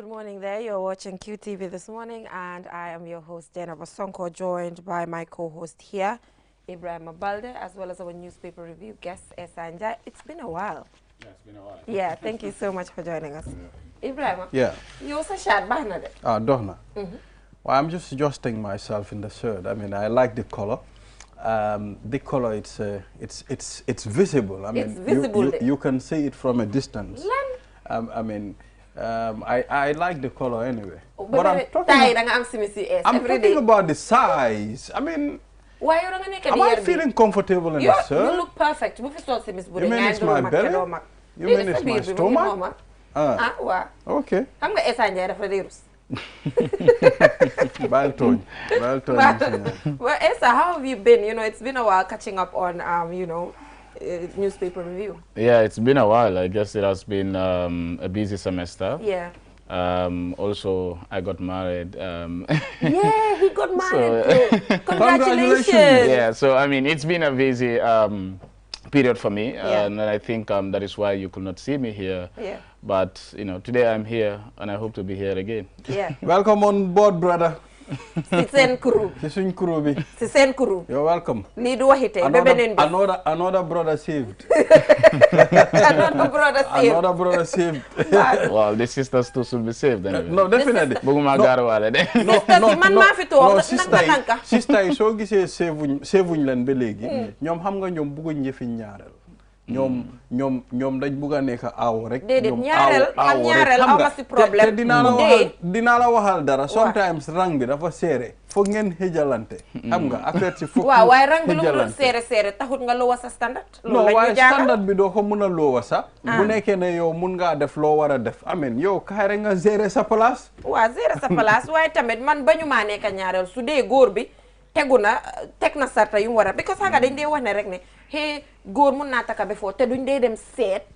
Good morning there. You're watching QTV this morning, and I am your host, Jenna Bosonko, joined by my co-host here, Ibrahim Abalde, as well as our newspaper review guest, Esanja. It's been a while. Yeah, it's been a while. Yeah, thank you so much for joining us. Ibrahim, Yeah. you also shared behind it. Dohna. Well, I'm just adjusting myself in the shirt. I mean, I like the color. The color, it's visible. I mean, It's visible. You can see it from a distance. I mean, I like the color anyway. But I'm talking about the size. I mean, why you am I feeling comfortable in the shirt? You look perfect. You mean it's my belly? You mean it's my stomach? Wow. Okay. I'm going to Well, Esther, how have you been? You know, it's been a while catching up on, you know, newspaper review. Yeah, it's been a while. I guess it has been a busy semester. Yeah. Also, I got married. Yeah, he got married. So, congratulations. Yeah, so I mean, it's been a busy period for me, and I think that is why you could not see me here. Yeah. But you know, today I'm here, and I hope to be here again. Yeah. Welcome on board, brother. Sisen Kuru. Sisen Kuru bi. Sisen Kuru. You're welcome. Another brother saved. Another brother saved. Another brother saved. Well, the sisters too should be saved anyway. No, definitely. Sister yi soo gisee savuñ leen ba léegi ñoom xam nga ñoom bëgguñ ñëfi ñaareel ñoom dañ bëgg a nekk aaw rek déedéet ñaareel aw ma si problème dinaa la waxal dara sometimes rang bi dafa seere foog ngeen xëjalante xam nga affaire si foog waaw waaye rang bi lu mu doon seere taxut nga lowa sa standard non waaye standard bi doo ko mun a lowa sa bu nekkee ne yow mun ngaa def loo war a def amen yow kaay rek nga gérer sa place waaw gérer sa place waaye tamit man bañu maa nekk ñaareel su dee góor bi teg na sarta yu mu war a because xaga dañ dee wax ne rek ne hey góor mun naa taka be foo te duñ dee dem seet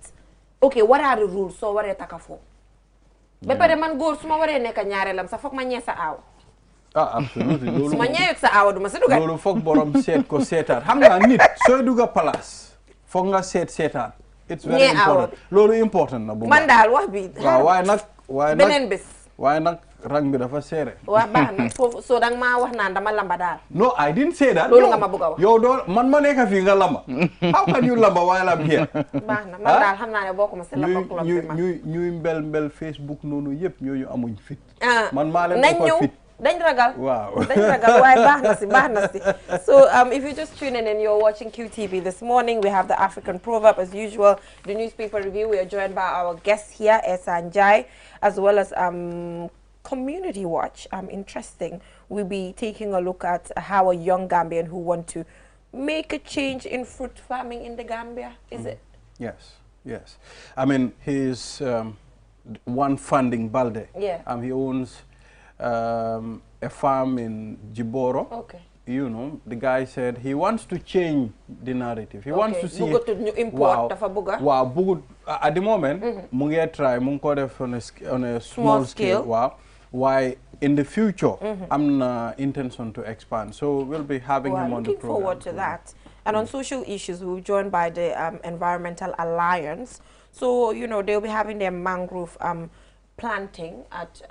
ok waraari rule soo waree taka foo ba pare man góor su ma waree nekk ñaareelam sax foog ma ñee sa aaw absolutely loolu su ma ñeewut sa aaw du ma si dugal loolu foog borom seet ko seetaat xam nga nit sooy dugga place foog nga seetaat it's very important loolu important na bu man daal wax bi waaw waaye nag beneen bés waaye nag rang bi dafa seere waaw baax na foofu soo danga maa wax naan dama lamba daal no I didn't say that loolu nga ma bëgg a wax yow doo man ma nekk fii nga lamba how can you lamba while I'm here baax na man daal xam naa ne bokkuma si lamba club bi man ñuy mbel Facebook noonu yëpp ñooñu amuñ fit man maa leen nañ ëpp ñëw fit dañ ragal waaw dañ ragal waaye baax na si so if you just tune in and you're watching QTV this morning, we have the African proverb as usual, the newspaper review. We are joined by our guest here, Esanjai, as well as Community Watch. Interesting. We'll be taking a look at how a young Gambian who want to make a change in fruit farming in the Gambia, is it? Yes. I mean, he's one funding Balde. Yeah. He owns a farm in Jiboro. Okay. You know, the guy said he wants to change the narrative. He wants to see import wow, at the moment, mungi try on a small scale. Wow. Why in the future I'm intention to expand. So we'll be having him on the program. Looking forward to that. And on social issues, we're joined by the Environmental Alliance. So, you know, they'll be having their mangrove planting at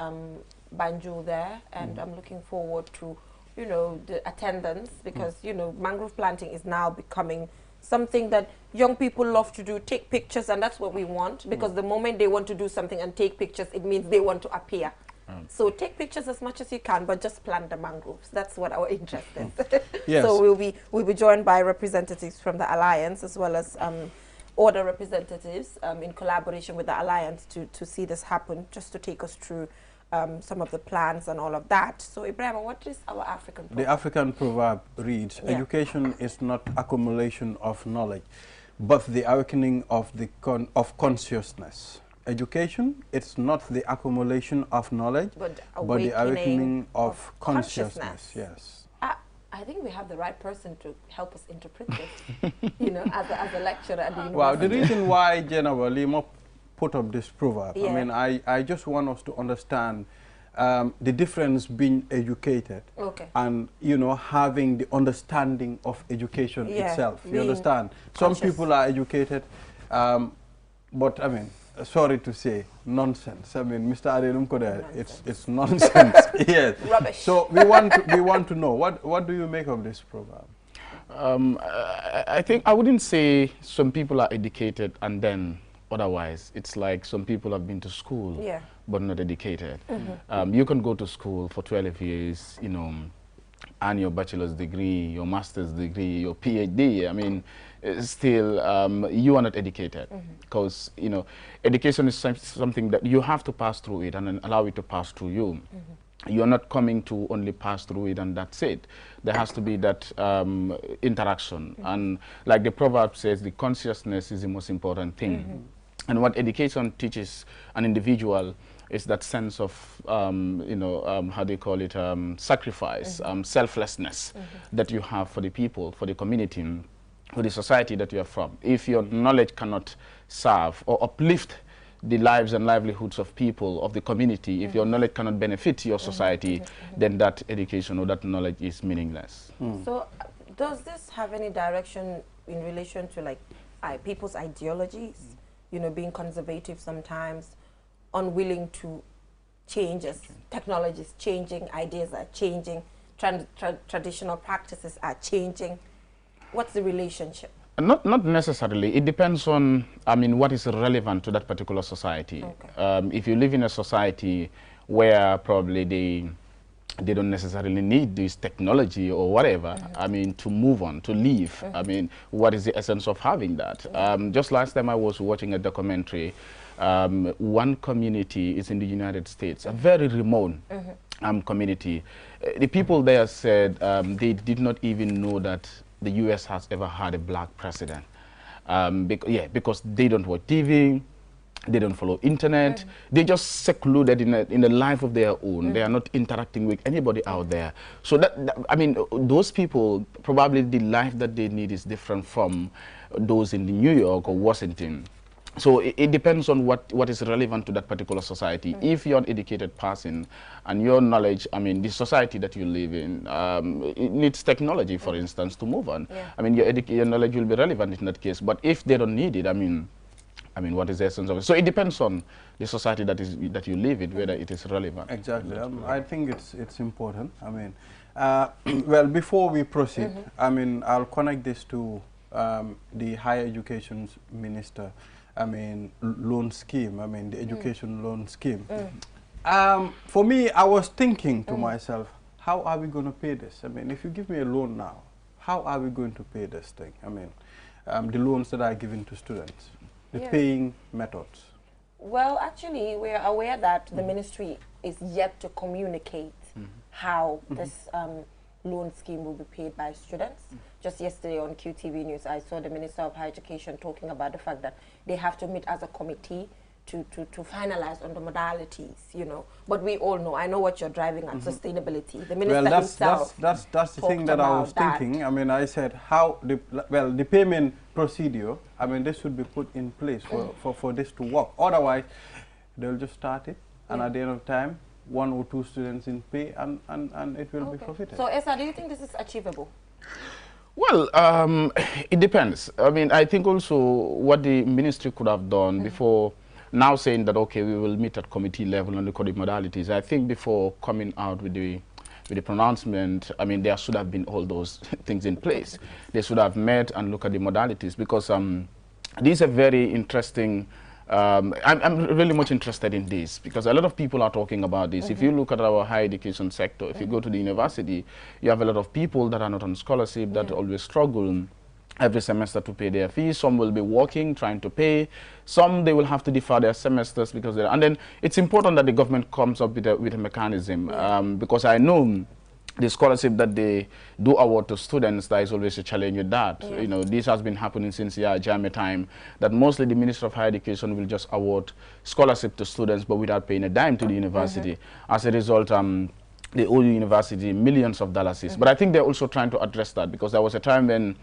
Banjul there, and I'm looking forward to, you know, the attendance because, you know, mangrove planting is now becoming something that young people love to do, take pictures, and that's what we want because the moment they want to do something and take pictures, it means they want to appear. So take pictures as much as you can, but just plant the mangroves. That's what our interest is. Yes. So we'll be joined by representatives from the Alliance as well as other representatives in collaboration with the Alliance to see this happen, just to take us through some of the plans and all of that. So Ibrahim, what is our African proverb? The African proverb reads, education is not accumulation of knowledge, but the awakening of consciousness. Education, it's not the accumulation of knowledge, but the awakening of consciousness. Yes. I think we have the right person to help us interpret this, you know, as a lecturer at the university. Well, the reason why generally put up this proverb, I mean, I just want us to understand the difference being educated and, you know, having the understanding of education itself. You understand? Some people are educated, but I mean, sorry to say, nonsense. I mean, Mr. Adelum Koder, it's nonsense. Yes. Rubbish. So we want to know what do you make of this program? I think I wouldn't say some people are educated and then otherwise. It's like some people have been to school, but not educated. You can go to school for 12 years, you know, earn your bachelor's degree, your master's degree, your PhD. I mean, still you are not educated because, you know, education is something that you have to pass through it and then allow it to pass through you. You're not coming to only pass through it and that's it. There has to be that interaction. And like the proverb says, the consciousness is the most important thing. And what education teaches an individual is that sense of, you know, how do you call it, sacrifice, selflessness that you have for the people, for the community, for the society that you are from. If your knowledge cannot serve or uplift the lives and livelihoods of people, of the community, if your knowledge cannot benefit your society, then that education or that knowledge is meaningless. So does this have any direction in relation to like people's ideologies, you know, being conservative sometimes, unwilling to change as technology is changing, ideas are changing, traditional practices are changing? What's the relationship? Not necessarily. It depends on, I mean, what is relevant to that particular society. If you live in a society where probably they don't necessarily need this technology or whatever, I mean, to move on, to live. I mean, what is the essence of having that? Just last time I was watching a documentary. One community is in the United States, a very remote community. The people there said they did not even know that the U.S. has ever had a black president. Because they don't watch TV, they don't follow internet, they just secluded in a life of their own. They are not interacting with anybody out there. So I mean, those people, probably the life that they need is different from those in New York or Washington. So it depends on what is relevant to that particular society. If you're an educated person and your knowledge, I mean, the society that you live in, it needs technology, for instance, to move on. I mean, your knowledge will be relevant in that case. But if they don't need it, I mean, what is the essence of it? So it depends on the society that you live in, whether it is relevant. Exactly. I think it's important. I mean, well, before we proceed, I mean, I'll connect this to the higher education minister. I mean, loan scheme, I mean, the education loan scheme. For me, I was thinking to myself, how are we going to pay this? I mean, if you give me a loan now, how are we going to pay this thing? I mean, the loans that are given to students, the paying methods. Well, actually, we are aware that the ministry is yet to communicate how this loan scheme will be paid by students. Just yesterday on QTV News, I saw the Minister of Higher Education talking about the fact that they have to meet as a committee to finalize on the modalities, you know. But we all know, I know what you're driving at, sustainability. The minister himself that's the thing that I was thinking. I mean, I said how the payment procedure, I mean, this should be put in place for this to work. Otherwise, they'll just start it, and at the end of time, 1 or 2 students in pay, and it will be profited. So, Esa, do you think this is achievable? Well, it depends. I mean, I think also what the ministry could have done before now saying that, okay, we will meet at committee level on the coding modalities. I think before coming out with the pronouncement, I mean, there should have been all those things in place. They should have met and look at the modalities, because these are very interesting. I'm really much interested in this, because a lot of people are talking about this. If you look at our higher education sector, if you go to the university, you have a lot of people that are not on scholarship, that always struggle every semester to pay their fees. Some will be working, trying to pay. Some, they will have to defer their semesters because they're, and then it's important that the government comes up with a mechanism, because I know the scholarship that they do award to students, there is always a challenge with that. You know, this has been happening since Jammeh time, that mostly the Minister of Higher Education will just award scholarship to students, but without paying a dime to the university. As a result, they owe the university millions of dollars. But I think they're also trying to address that, because there was a time when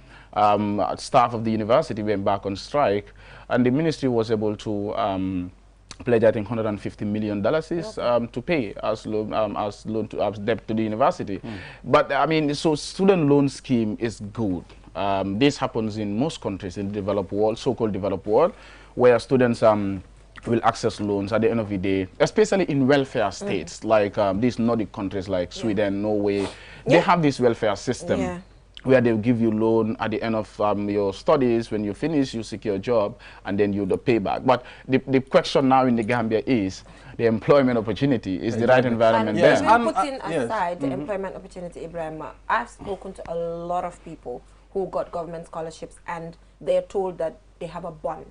staff of the university went back on strike, and the ministry was able to pledge, I think, $150 million to pay as debt to the university. But I mean, so student loan scheme is good. This happens in most countries in the developed world, so-called developed world, where students will access loans at the end of the day, especially in welfare states like these Nordic countries like Sweden, Norway. They have this welfare system where they'll give you loan at the end of your studies. When you finish, you secure a job, and then you pay back. But the question now in the Gambia is the employment opportunity. Is the right environment there? Even putting aside the employment opportunity, Ibrahim, I've spoken to a lot of people who got government scholarships, and they're told that they have a bond,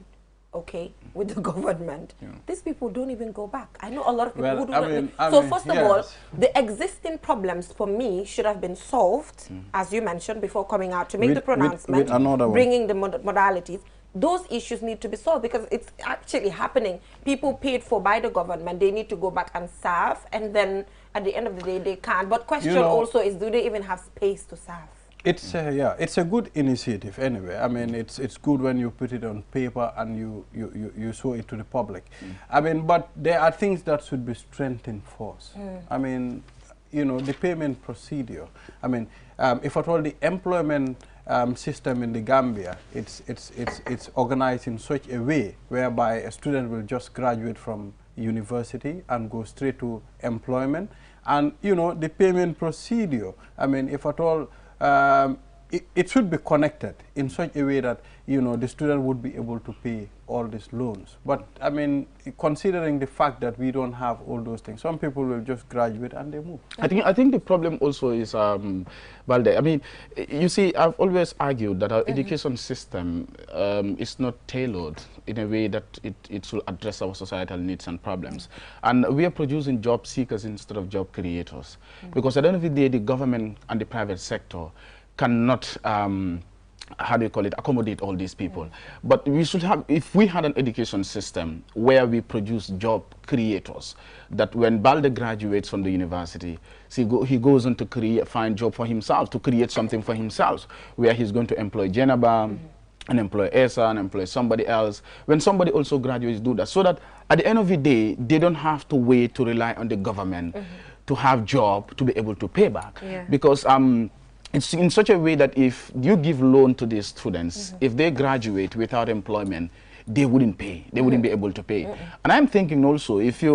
okay, with the government. These people don't even go back. I know a lot of people who do not. So first of all, the existing problems for me should have been solved, as you mentioned, before coming out to make the pronouncement, bringing the modalities. Those issues need to be solved because it's actually happening. People paid for by the government, they need to go back and serve, and then at the end of the day, they can't. But question also is, do they even have space to serve? It's it's a good initiative anyway. I mean, it's good when you put it on paper and you show it to the public. I mean, but there are things that should be strengthened first. I mean, you know, the payment procedure. I mean, if at all the employment system in the Gambia, it's organized in such a way whereby a student will just graduate from university and go straight to employment, and you know the payment procedure. I mean, if at all. It should be connected in such a way that, you know, the student would be able to pay all these loans. But, I mean, considering the fact that we don't have all those things, some people will just graduate and they move. I think the problem also is, Balde, I mean, you see, I've always argued that our education system is not tailored in a way that it will address our societal needs and problems. And we are producing job seekers instead of job creators. Because at the end of the day, the government and the private sector cannot, how do you call it, accommodate all these people. But we should have, if we had an education system where we produce job creators, that when Balde graduates from the university, he goes on to find job for himself, to create something for himself, where he's going to employ Jenaba, and employ Esa, and employ somebody else. When somebody also graduates, do that. So that at the end of the day, they don't have to wait to rely on the government to have job to be able to pay back. Because it's in such a way that if you give loan to these students, if they graduate without employment, they wouldn't pay. They wouldn't be able to pay. And I'm thinking also, if you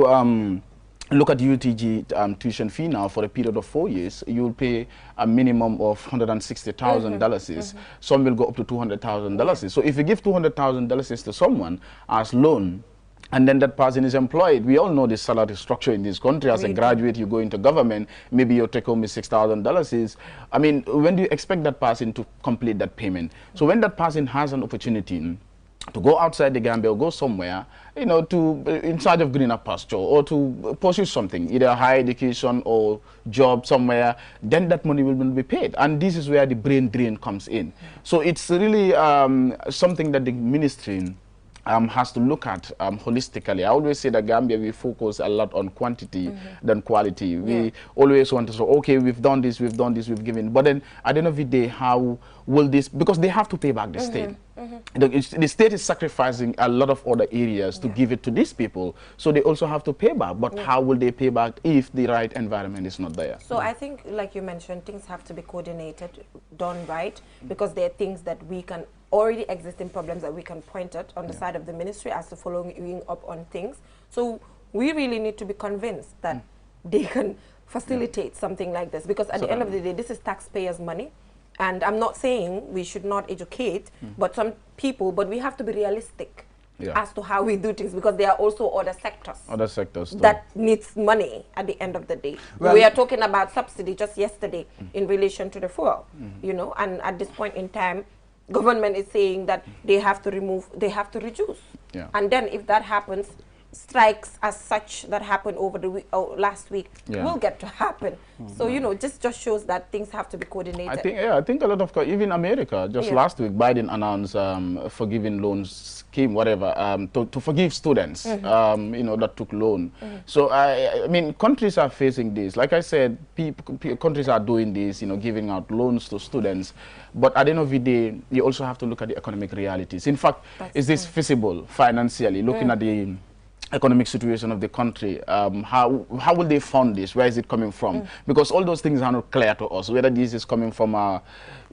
look at UTG tuition fee now for a period of 4 years, you'll pay a minimum of $160,000. Some will go up to $200,000. So if you give $200,000 to someone as loan, and then that person is employed. We all know the salary structure in this country. As a graduate, you go into government, maybe your take home is $6,000. I mean, when do you expect that person to complete that payment? So when that person has an opportunity to go outside the Gambia or go somewhere, you know, in charge of greener pasture or to pursue something, either higher education or job somewhere, then that money will be paid. And this is where the brain drain comes in. So it's really something that the ministry has to look at holistically. I always say that Gambia, we focus a lot on quantity than quality. We always want to say, okay, we've done this, we've given. But then at the end of the day, how will this, because they have to pay back the state. The state is sacrificing a lot of other areas to give it to these people. So they also have to pay back. But how will they pay back if the right environment is not there? So I think, like you mentioned, things have to be coordinated, done right, because there are things that we can already existing problems that we can point at on the side of the ministry as to following up on things. So we really need to be convinced that they can facilitate something like this, because at the end of the day, this is taxpayers' money. And I'm not saying we should not educate, but some people, but we have to be realistic as to how we do things, because there are also other sectors too, that needs money at the end of the day. Well, we are talking about subsidy just yesterday in relation to the fuel, you know, and at this point in time, government is saying that they have to reduce. And then if that happens, strikes as such that happened over the last week will get to happen. So, you know, just shows that things have to be coordinated. I think a lot of, even America, just last week, Biden announced forgiving loans scheme, whatever, to forgive students, you know, that took loan. So, I mean, countries are facing this. Like I said, countries are doing this, you know, giving out loans to students. But at the end of the day, you also have to look at the economic realities. In fact, is this feasible financially, looking at the economic situation of the country, how will they fund this? Where is it coming from? Because all those things are not clear to us, whether this is coming from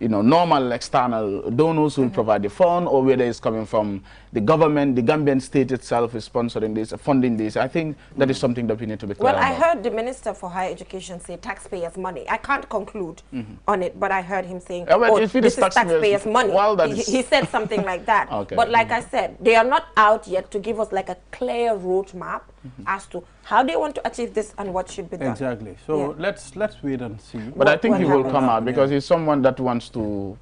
normal external donors who will provide the fund, or whether it's coming from the government, the Gambian state itself is sponsoring this, funding this. I think that is something that we need to be clear about. Well, I heard the Minister for Higher Education say taxpayers' money. I can't conclude on it, but I heard him saying, this is taxpayers' money. Well, he said something like that. Okay. But like I said, they are not out yet to give us like a clear roadmap as to how they want to achieve this and what should be done. Exactly. So let's wait and see. But I think he will come out because he's someone that wants to,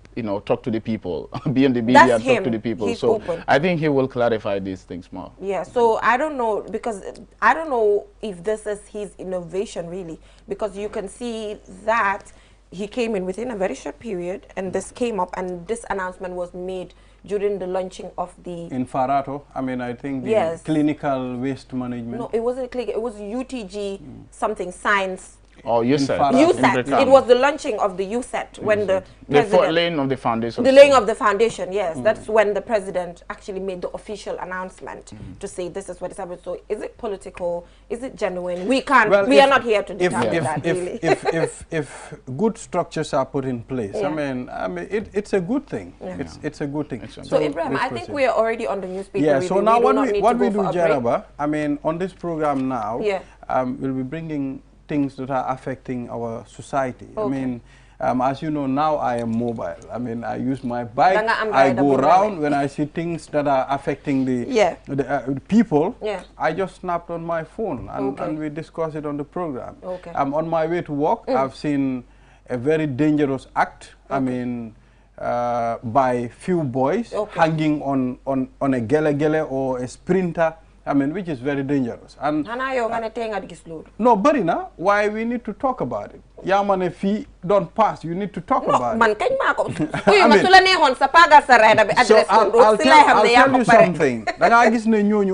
talk to the people, be in the media and talk to the people. He's so open. I think he will clarify these things more. Yeah. So I don't know, because I don't know if this is his innovation really, because you can see that he came in within a very short period, and this came up, and this announcement was made during the launching of the... In Farato, I mean, I think the clinical waste management. No, it wasn't clinical, it was UTG something, science. Oh, USET. USET. It was the launching of the USET when the president... The laying of the foundation. The laying of the foundation, yes. That's when the president actually made the official announcement to say this is what is happening. So is it political? Is it genuine? We can't, we are not here to determine that, really. If good structures are put in place, I mean, it's a good thing. Yeah. it's a good thing. So Ibrahim, I think we are already on the newspaper. Yeah, so now what we do, Jaraba, Jaraba, I mean, on this program now, we'll be bringing things that are affecting our society. I mean, as you know, now I am mobile. I mean, I use my bike, I go around. When I see things that are affecting the people, I just snapped on my phone and we discuss it on the program. On my way to work, I've seen a very dangerous act, I mean, by few boys hanging on a gele or a sprinter, I mean, which is very dangerous. And no, Barina, why we need to talk about it? Yamane fee don't pass. You need to talk about it. So I'll tell you something.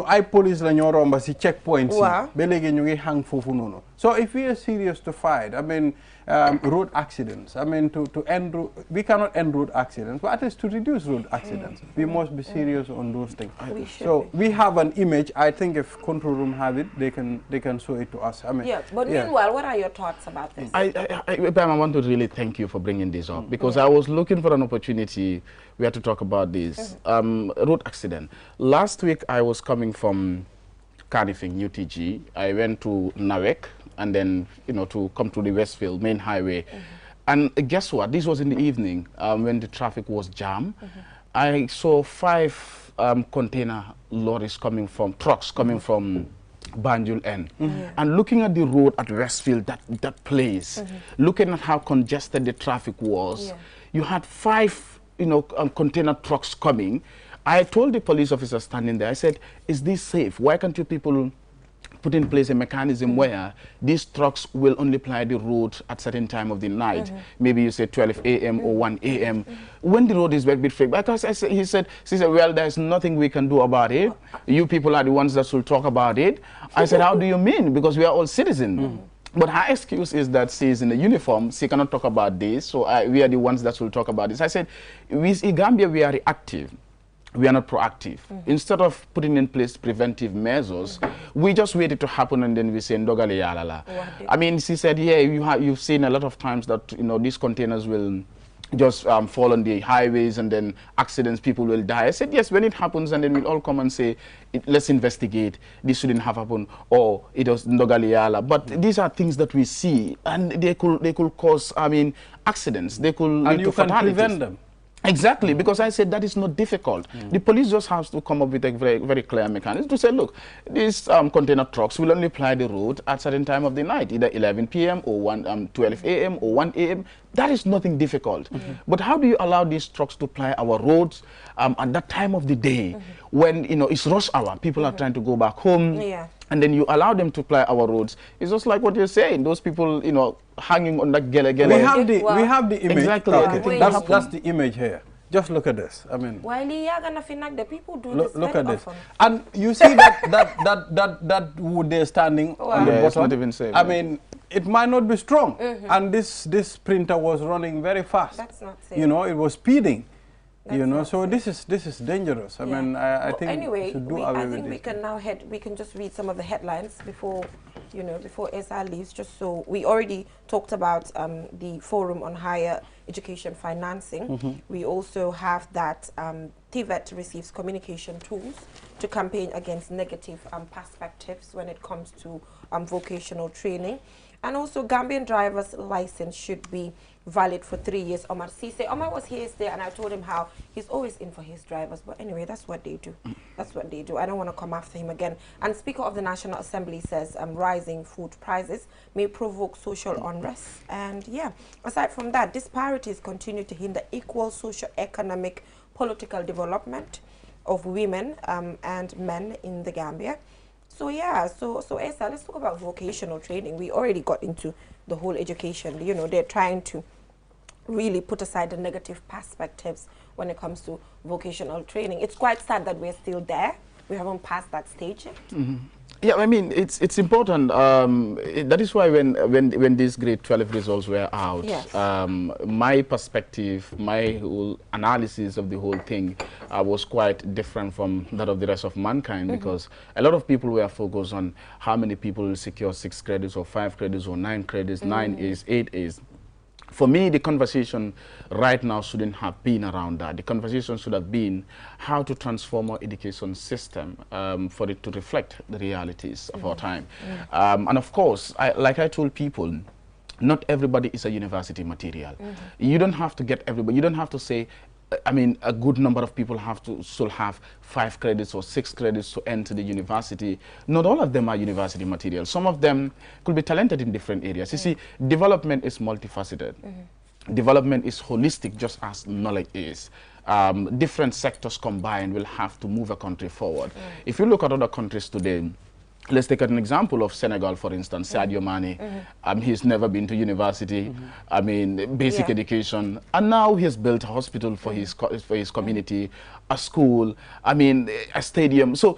I police la checkpoint. So if we are serious to fight, I mean, road accidents, I mean, we cannot end road accidents, but at least to reduce road accidents, we must be serious on those things. So we have an image. I think if control room have it, they can show it to us. I mean, but meanwhile, what are your thoughts about this? I want to really thank you for bringing this up, because I was looking for an opportunity where to talk about this road accident. Last week, I was coming from Carnifing, UTG. I went to Nawek, and then, to come to the Westfield main highway. And guess what? This was in the evening when the traffic was jammed. I saw 5 container lorries trucks coming from Banjul end. And looking at the road at Westfield, that place, looking at how congested the traffic was, you had 5, container trucks coming. I told the police officer standing there, I said, is this safe? Why can't you people put in place a mechanism where these trucks will only ply the road at certain time of the night? Maybe you say 12 a.m. or 1 a.m. when the road is very bit fake. Because she said, well, there's nothing we can do about it. You people are the ones that should talk about it. I said, how do you mean? Because we are all citizens. But her excuse is that she's in a uniform, she cannot talk about this, so we are the ones that should talk about this. I said, in Gambia, we are reactive. We are not proactive. Instead of putting in place preventive measures, we just wait it to happen and then we say, Ndogale yalala. I mean, she said, yeah, you've seen a lot of times that, these containers will just fall on the highways and then accidents, people will die. I said, yes, when it happens, and then we'll all come and say, let's investigate, this shouldn't have happened, or it was Ndogale yala. But these are things that we see, and they could cause, accidents. They could lead to fatalities. And you can prevent them. Exactly, because I said that is not difficult. The police just has to come up with a very, very clear mechanism to say, look, these container trucks will only ply the road at certain time of the night, either 11 p.m. or 12 a.m. or 1 a.m. That is nothing difficult. But how do you allow these trucks to ply our roads at that time of the day when, it's rush hour, people are trying to go back home, and then you allow them to ply our roads? It's just like what you're saying, those people, hanging on that gele. We have the image. Exactly. That's the image here. Just look at this. I mean, the people do this. Look at this, and you see that wood there standing on the bottom. It's not even safe. I mean, it might not be strong, and this printer was running very fast. That's not safe. It was speeding. You know, so this is dangerous. I mean, I think anyway, we should do away with this. We can now we can just read some of the headlines before, you know, before Esa leaves. Just so we already talked about the Forum on Higher Education Financing. We also have that TVET receives communication tools to campaign against negative perspectives when it comes to vocational training. And also, Gambian driver's license should be valid for 3 years. Omar Cisse. Omar was here yesterday, and I told him how he's always in for his drivers. But anyway, that's what they do. That's what they do. I don't want to come after him again. And Speaker of the National Assembly says rising food prices may provoke social unrest. And yeah, aside from that, disparities continue to hinder equal socio-economic political development of women and men in the Gambia. So yeah, so Esa, let's talk about vocational training. We already got into the whole education. You know, they're trying to really put aside the negative perspectives when it comes to vocational training. It's quite sad that we're still there. We haven't passed that stage yet. Yeah, I mean, it's important. That is why when these grade 12 results were out, yes. My perspective, my whole analysis of the whole thing was quite different from that of the rest of mankind, because a lot of people were focused on how many people will secure 6 credits or 5 credits or 9 credits, 9 A's, 8 A's. For me, the conversation right now shouldn't have been around that. The conversation should have been how to transform our education system for it to reflect the realities of our time. And of course, like I told people, not everybody is a university material. You don't have to get everybody. You don't have to say, I mean, a good number of people should have 5 credits or 6 credits to enter the university. Not all of them are university material. Some of them could be talented in different areas. You see, development is multifaceted. Development is holistic, just as knowledge is. Different sectors combined will have to move a country forward. If you look at other countries today, let's take an example of Senegal, for instance, Sadio Mane. He's never been to university, I mean, basic education, and now he's built a hospital for his community, a school, I mean, a stadium. So,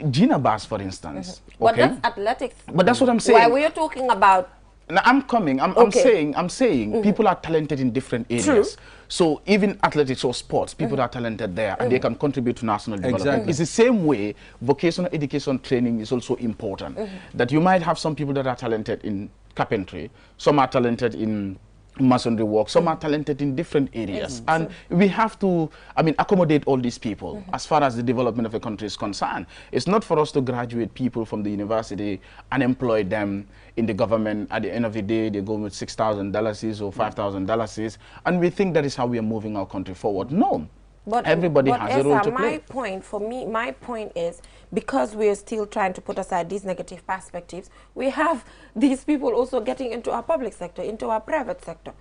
Gina Bass, for instance. But that's athletics. But that's what I'm saying. Why were you talking about? Now, I'm saying people are talented in different areas. True. So even athletics or sports, people are talented there, and they can contribute to national development. It's the same way vocational education training is also important. That you might have some people that are talented in carpentry, some are talented in masonry work, some are talented in different areas, and we have to, I mean, accommodate all these people as far as the development of a country is concerned. It's not for us to graduate people from the university and employ them in the government. At the end of the day, they go with $6,000 or $5,000, and we think that is how we are moving our country forward. No. But everybody has a role to play. My point is, because we're still trying to put aside these negative perspectives, we have these people also getting into our public sector, into our private sector.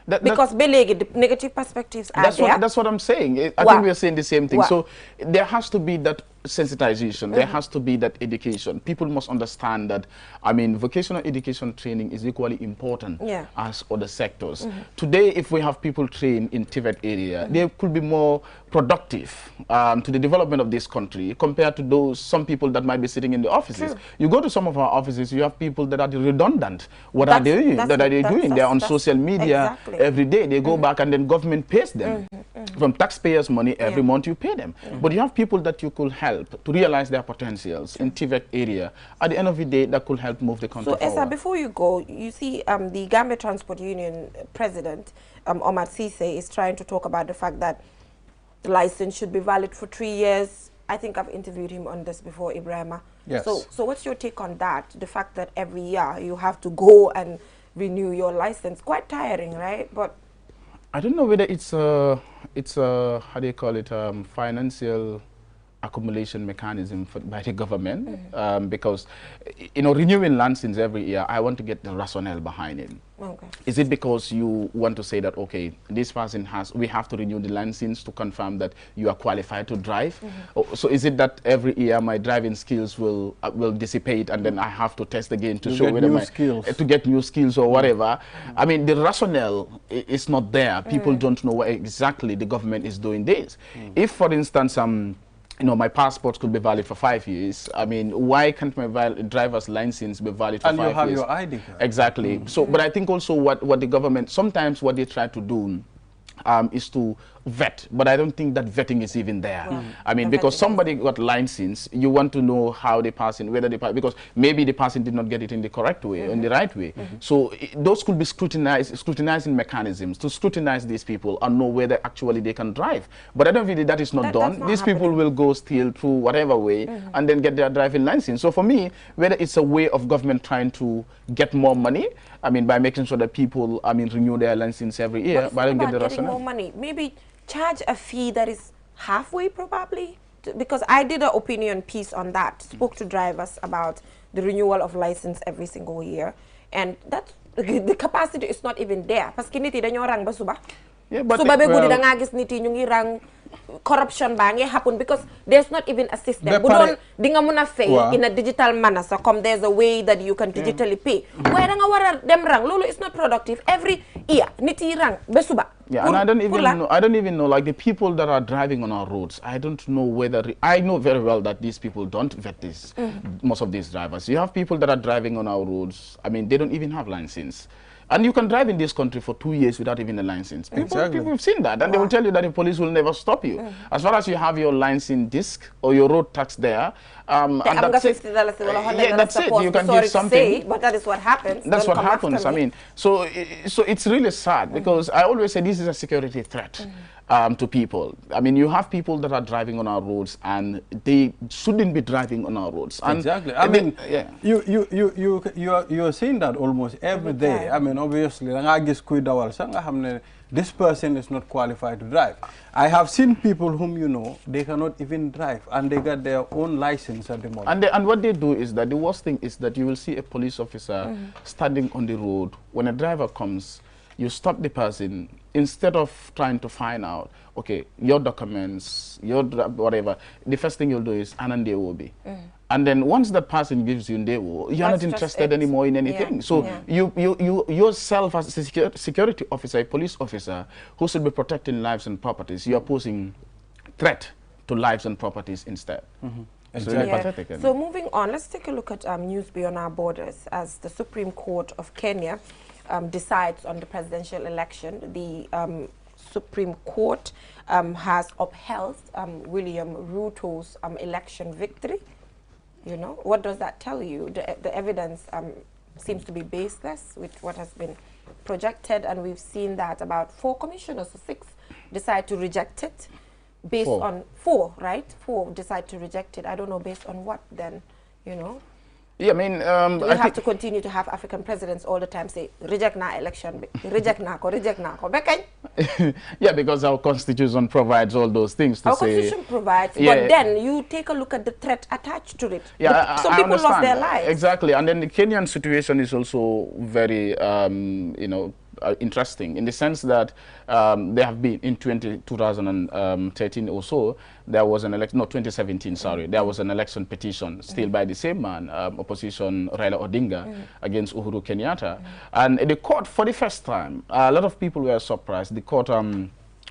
Because the negative perspectives are there. That's what I'm saying. I think we're saying the same thing. So there has to be that sensitization. There has to be that education. People must understand that, I mean, vocational education training is equally important as other sectors. Today, if we have people trained in TVET area, they could be more productive to the development of this country compared to some people that might be sitting in the offices. You go to some of our offices, you have people that are redundant. What are they doing? They're on social media every day. They go back and then government pays them. From taxpayers' money, every month you pay them. But you have people that you could help to realize their potentials in TVET area. At the end of the day, that could help move the country forward. So, Esa, before you go, you see the Gambia Transport Union president, Omar Cisse, is trying to talk about the fact that the license should be valid for 3 years. I think I've interviewed him on this before, Ibrahima. Yes. So what's your take on that? The fact that every year you have to go and renew your license. Quite tiring, right? But I don't know whether it's a how do you call it, financial accumulation mechanism by the government, because, you know, renewing license every year, I want to get the rationale behind it. Okay. Is it because you want to say that, okay, this person we have to renew the license to confirm that you are qualified to drive? So is it that every year my driving skills will dissipate, and then I have to test again to show whether to get new skills or whatever? I mean, the rationale is not there. People don't know why exactly the government is doing this. If, for instance, you know, my passport could be valid for 5 years. I mean, why can't my driver's license be valid for 5 years? And you have your ID card. Exactly. So, but I think also what the government, sometimes what they try to do is to vet, but I don't think that vetting is even there. I mean, because somebody got license, you want to know how they pass in, whether they pass, because maybe the person did not get it in the correct way, in the right way. So those could be scrutinizing mechanisms to scrutinize these people and know whether actually they can drive. But I don't think that is not done. These people will go steal through whatever way and then get their driving license. So for me, whether it's a way of government trying to get more money, I mean, by making sure that people, I mean, renew their license every year, but I don't get the rest of more money. Maybe charge a fee that is halfway, probably, because I did an opinion piece on that. Spoke to drivers about the renewal of license every single year, and that the capacity is not even there. Parce que niti dañoo rang ba suba. Yeah, but suba be gudi da nga gis niti ñu ngi rang. Corruption ba ngi happen because there's not even a system. Bu doon di nga muna pay in a digital manner, so come there's a way that you can digitally pay. Where da nga wara dem rang, lolo is not productive. Every year niti rang be suba. Yeah, and I don't even know, like the people that are driving on our roads, I don't know whether, I know very well that these people don't vet this, most of these drivers. You have people that are driving on our roads, I mean, they don't even have license. And you can drive in this country for 2 years without even a license. People have seen that, and they will tell you that the police will never stop you. As far as you have your license disc or your road tax there, and that's it. Yeah, that's it. You can give something. But that is what happens. That's what happens. I mean, so it's really sad because I always say this is a security threat. To people. I mean, you have people that are driving on our roads and they shouldn't be driving on our roads. And exactly. I mean, you're seeing that almost every day. I mean, obviously, this person is not qualified to drive. I have seen people whom you know, they cannot even drive and they got their own license at the moment. And what they do is that the worst thing is that you will see a police officer standing on the road. When a driver comes, you stop the person. Instead of trying to find out, okay, your documents, your whatever, the first thing you'll do is anande obi. And then once that person gives you ndewo, you're not interested anymore in anything. So you yourself as a security officer, a police officer, who should be protecting lives and properties, you are posing threat to lives and properties instead. Exactly. So moving on, let's take a look at news beyond our borders. As the Supreme Court of Kenya decides on the presidential election, the Supreme Court has upheld William Ruto's election victory. You know, what does that tell you? The evidence seems to be baseless with what has been projected, and we've seen that about 4 commissioners or 6 decide to reject it based on 4, right? 4 decide to reject it. I don't know based on what then, you know. Yeah, I mean, we have to continue to have African presidents all the time say, reject na election, reject na ko. Yeah, because our constitution provides all those things to our say. Our constitution provides, but then you take a look at the threat attached to it. Yeah, some people lost their lives. Exactly, and then the Kenyan situation is also very, you know, interesting in the sense that there have been in 2013 or so, there was an election, no, 2017, sorry, there was an election petition still by the same man, opposition Raila Odinga against Uhuru Kenyatta. And the court, for the first time, a lot of people were surprised. The court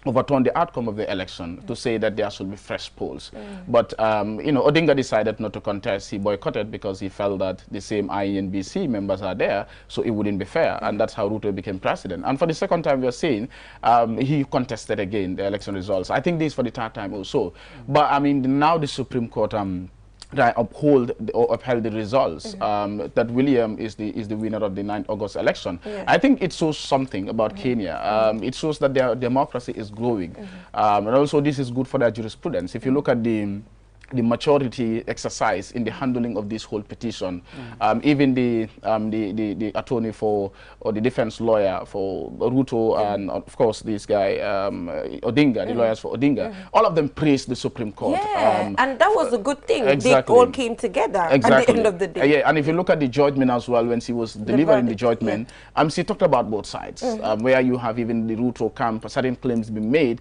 overturned the outcome of the election to say that there should be fresh polls. But, you know, Odinga decided not to contest. He boycotted because he felt that the same IENBC members are there, so it wouldn't be fair. And that's how Ruto became president. And for the second time, we're seeing he contested again the election results. I think this is for the 3rd time or so. But, I mean, now the Supreme Court upheld the results that William is the winner of the 9th August election. I think it shows something about Kenya. It shows that their democracy is growing, and also this is good for their jurisprudence. If you look at the maturity exercise in the handling of this whole petition, even the attorney for, or the defense lawyer for Ruto, and of course this guy Odinga, the lawyers for Odinga, all of them praised the Supreme Court. Yeah, and that was a good thing. Exactly. They all came together at the end of the day. Yeah, and if you look at the judgment as well, when she was delivering the judgment, she talked about both sides, where you have even the Ruto camp, certain claims being made.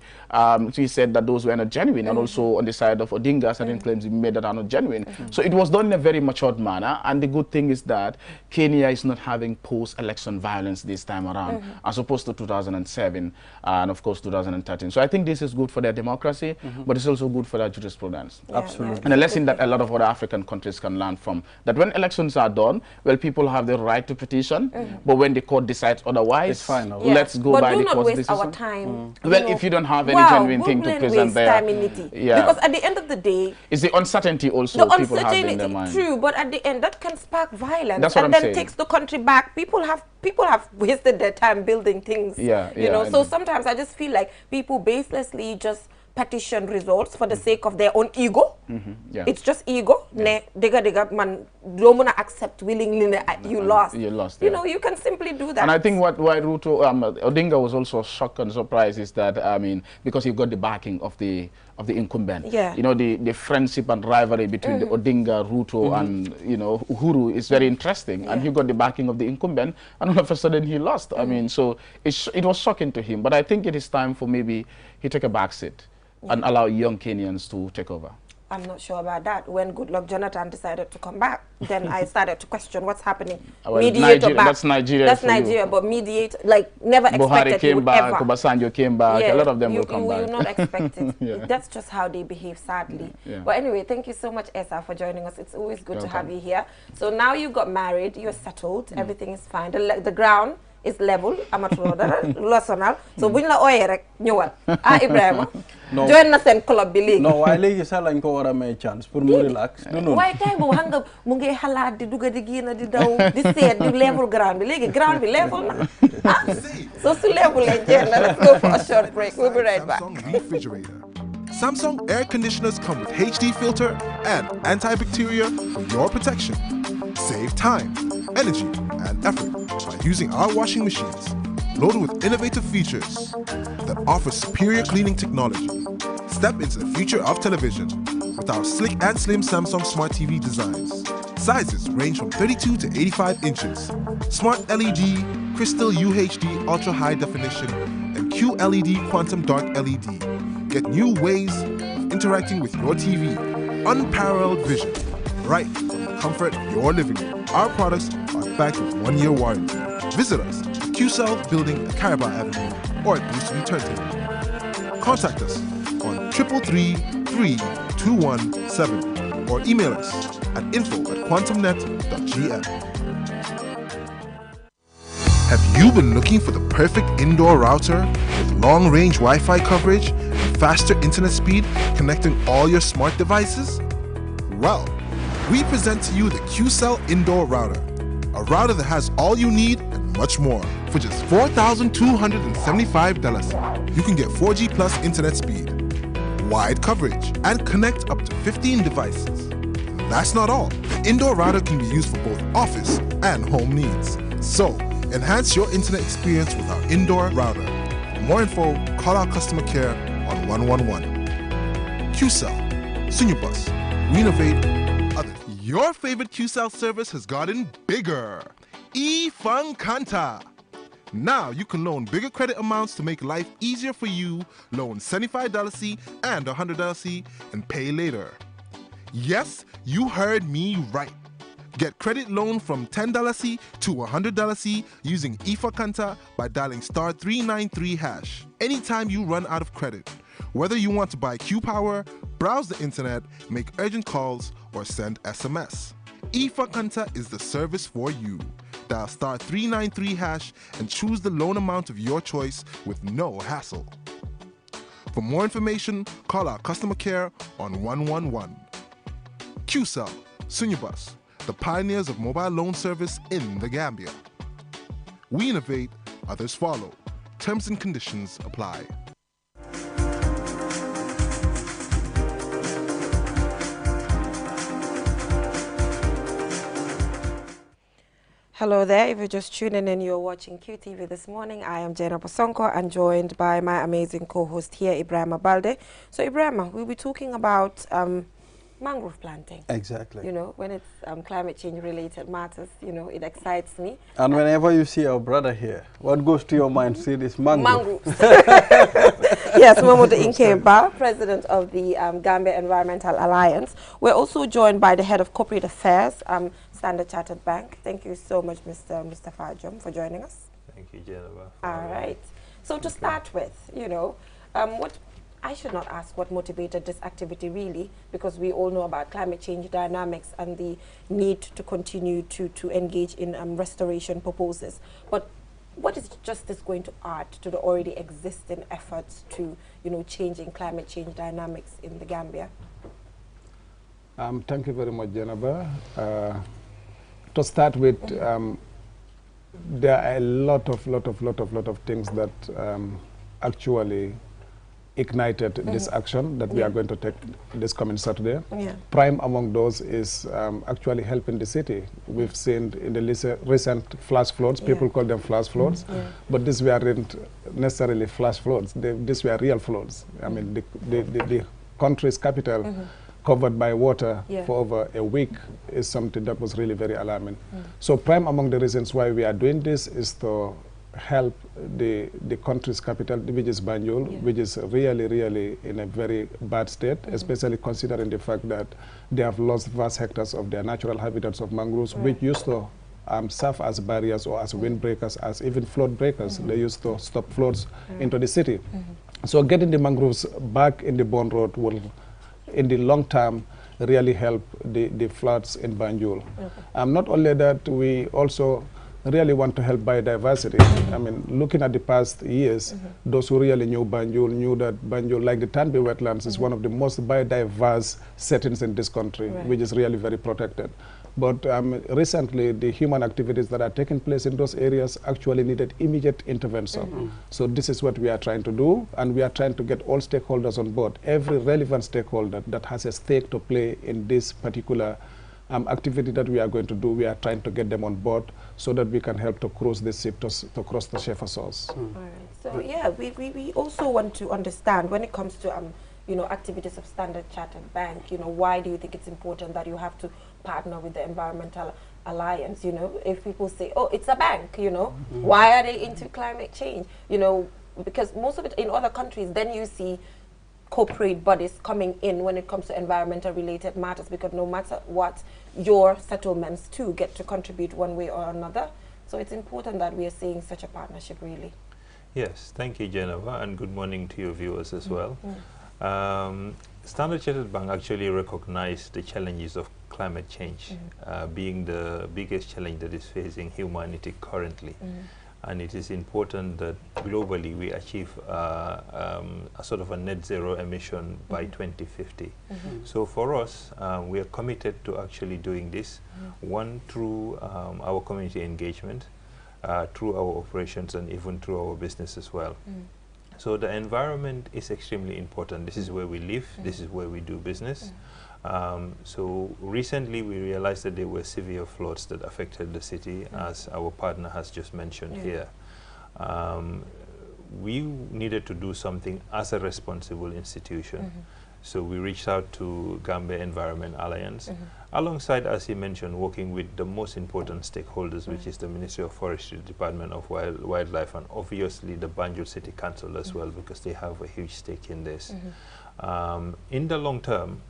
She said that those were not genuine, and also on the side of Odinga, certain and claims he made that are not genuine. So it was done in a very matured manner, and the good thing is that Kenya is not having post-election violence this time around, as opposed to 2007 and of course 2013. So I think this is good for their democracy, but it's also good for their jurisprudence. Absolutely. And a lesson that a lot of other African countries can learn from, that when elections are done, well, people have the right to petition, but when the court decides otherwise, it's final. Let's go by the court's decision. But do not waste our time. Well, if you don't have any genuine thing to present there. Because at the end of the day, it's the uncertainty also people have in their mind. True, but at the end that can spark violence. That's what and I'm then saying. Takes the country back. People have wasted their time building things. You know, so sometimes I just feel like people baselessly just petition results for the sake of their own ego. It's just ego. Ne diga man don't wanna accept willingly you lost. You lost. You know, you can simply do that. And I think why Ruto Odinga was also shocked and surprised is that because he got the backing of the incumbent. You know, the friendship and rivalry between the Odinga, Ruto and Uhuru is very interesting. And he got the backing of the incumbent, and all of a sudden he lost. I mean, so it was shocking to him. But I think it is time for maybe he take a back seat and allow young Kenyans to take over. I'm not sure about that. When Goodluck Jonathan decided to come back, then I started to question what's happening. Well, Nigeria, that's Nigeria. That's Nigeria, but mediate, like, never expected Buhari came back, Obasanjo came back, a lot of them will come back. You will not expect it. That's just how they behave, sadly. But anyway, thank you so much, Esa, for joining us. It's always good to have you here. So now you got married, you're settled, everything is fine. The ground is level, amateur lossonal. So buñ la oyé rek ñëwal. Ibrahima. Join na sen club bi légui. No, why légui sa lañ ko wara may chance pour mu relax. Non. Why tay bo xam nga mu ngi xalaat di dugga di génn di daw di seet di level ground bi légui ground bi level na. So su level lay jenn, let's go for a short break. We'll be right back. Samsung refrigerator. Samsung air conditioners come with HD filter and antibacterial for your protection. Save time, energy, and effort by using our washing machines, loaded with innovative features that offer superior cleaning technology. Step into the future of television with our slick and slim Samsung Smart TV designs. Sizes range from 32 to 85 inches. Smart LED, Crystal UHD Ultra High Definition, and QLED Quantum Dark LED. Get new ways of interacting with your TV. Unparalleled vision, right from the comfort of your living room. Our products are backed with 1-year warranty. Visit us at QCell Building at Caraba Avenue or at Boosterview Turntable. Contact us on 333-3217 or email us at info@quantumnet.gm. Have you been looking for the perfect indoor router with long-range Wi-Fi coverage and faster internet speed connecting all your smart devices? Well, we present to you the QCell Indoor Router, a router that has all you need and much more. For just $4,275, you can get 4G plus internet speed, wide coverage, and connect up to 15 devices. And that's not all. The indoor router can be used for both office and home needs. So, enhance your internet experience with our indoor router. For more info, call our customer care on 111. QCell, Sunyabus, we innovate others. Your favorite QCell service has gotten bigger. eFunkanta. Now you can loan bigger credit amounts to make life easier for you. Loan $75 and $100 and pay later. Yes, you heard me right. Get credit loan from $10 to $100 using eFunkanta by dialing *393#. Anytime you run out of credit, whether you want to buy Q-Power, browse the internet, make urgent calls, or send SMS. eFunkanta is the service for you. Dial *393# and choose the loan amount of your choice with no hassle. For more information, call our customer care on 111. QCell, Sunyabus, the pioneers of mobile loan service in the Gambia. We innovate, others follow. Terms and conditions apply. Hello there, if you're just tuning in, you're watching QTV this morning. I am Jenna Posonko and joined by my amazing co-host here, Ibrahima Balde. So Ibrahima, we'll be talking about mangrove planting. Exactly. You know, when it's climate change related matters, you know, it excites me. And whenever you see our brother here, what goes to your mind? See this mangrove. Mangroves. Yes, Momodu Inkemba, President of the Gambia Environmental Alliance. We're also joined by the Head of Corporate Affairs, Standard Chartered Bank. Thank you so much, Mr. Mustafa Ajom, for joining us. Thank you, Jennifer. All right. So to start with, you know, what I should not ask what motivated this activity really, because we all know about climate change dynamics and the need to continue to engage in restoration proposals. But what is justice going to add to the already existing efforts to, you know, changing climate change dynamics in the Gambia? Thank you very much, Jennifer. To start with, there are a lot of things that actually ignited this action that we are going to take this coming Saturday. Prime among those is actually helping the city. We've seen in the recent flash floods, people call them flash floods, but these weren't necessarily flash floods. These were real floods. I mean, the country's capital covered by water for over a week is something that was really very alarming. So prime among the reasons why we are doing this is to help the country's capital, which is Banjul, which is really in a very bad state, especially considering the fact that they have lost vast hectares of their natural habitats of mangroves, which used to serve as barriers or as windbreakers, as even flood breakers. They used to stop floods into the city. So getting the mangroves back in the bond road will, in the long term, really help the floods in Banjul. Not only that, we also really want to help biodiversity. I mean, looking at the past years, those who really knew Banjul knew that Banjul, like the Tanbi wetlands, is one of the most biodiverse settings in this country, which is really very protected. But recently, the human activities that are taking place in those areas actually needed immediate intervention. So this is what we are trying to do, and we are trying to get all stakeholders on board. Every relevant stakeholder that has a stake to play in this particular activity that we are going to do, we are trying to get them on board so that we can help to cross the ship, to cross the Schaefer source. All right. So yeah, we also want to understand when it comes to you know, activities of Standard Chartered Bank, you know, why do you think it's important that you have to partner with the Environmental Alliance? You know, if people say, oh, it's a bank, you know, why are they into climate change? You know, because most of it in other countries, then you see corporate bodies coming in when it comes to environmental related matters, because no matter what, your settlements too get to contribute one way or another. So it's important that we are seeing such a partnership, really. Yes, thank you, Jennifer, and good morning to your viewers as well. Standard Chartered Bank actually recognized the challenges of climate change being the biggest challenge that is facing humanity currently. And it is important that globally we achieve a sort of a net zero emission by 2050. So for us, we are committed to actually doing this, one, through our community engagement, through our operations, and even through our business as well. So the environment is extremely important. This is where we live, this is where we do business. So recently we realized that there were severe floods that affected the city, as our partner has just mentioned here. We needed to do something as a responsible institution. So we reached out to Gambia Environment Alliance, alongside, as he mentioned, working with the most important stakeholders, which is the Ministry of Forestry, Department of Wildlife, and obviously the Banjul City Council as well, because they have a huge stake in this. In the long term,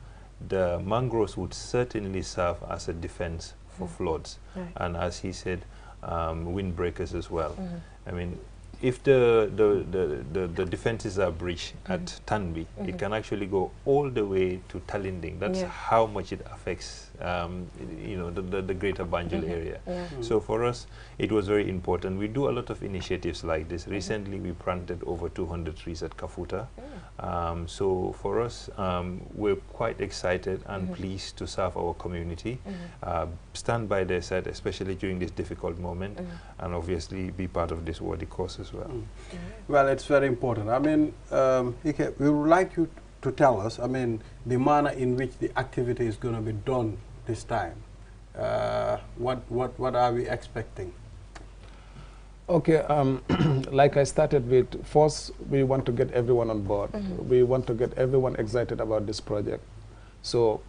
the mangroves would certainly serve as a defense for floods, and as he said, windbreakers as well. I mean, if the defenses are breached at Tanbi, it can actually go all the way to Talinding. That's how much it affects, you know, the greater Banjul area. So for us, it was very important. We do a lot of initiatives like this. Recently, we planted over 200 trees at Kafuta. So for us, we're quite excited and pleased to serve our community, stand by their side, especially during this difficult moment, and obviously be part of this worthy cause as well. Well, it's very important. I mean, we would like you to tell us, I mean, the manner in which the activity is going to be done this time. What are we expecting? Okay, like I started with, first we want to get everyone on board. We want to get everyone excited about this project. So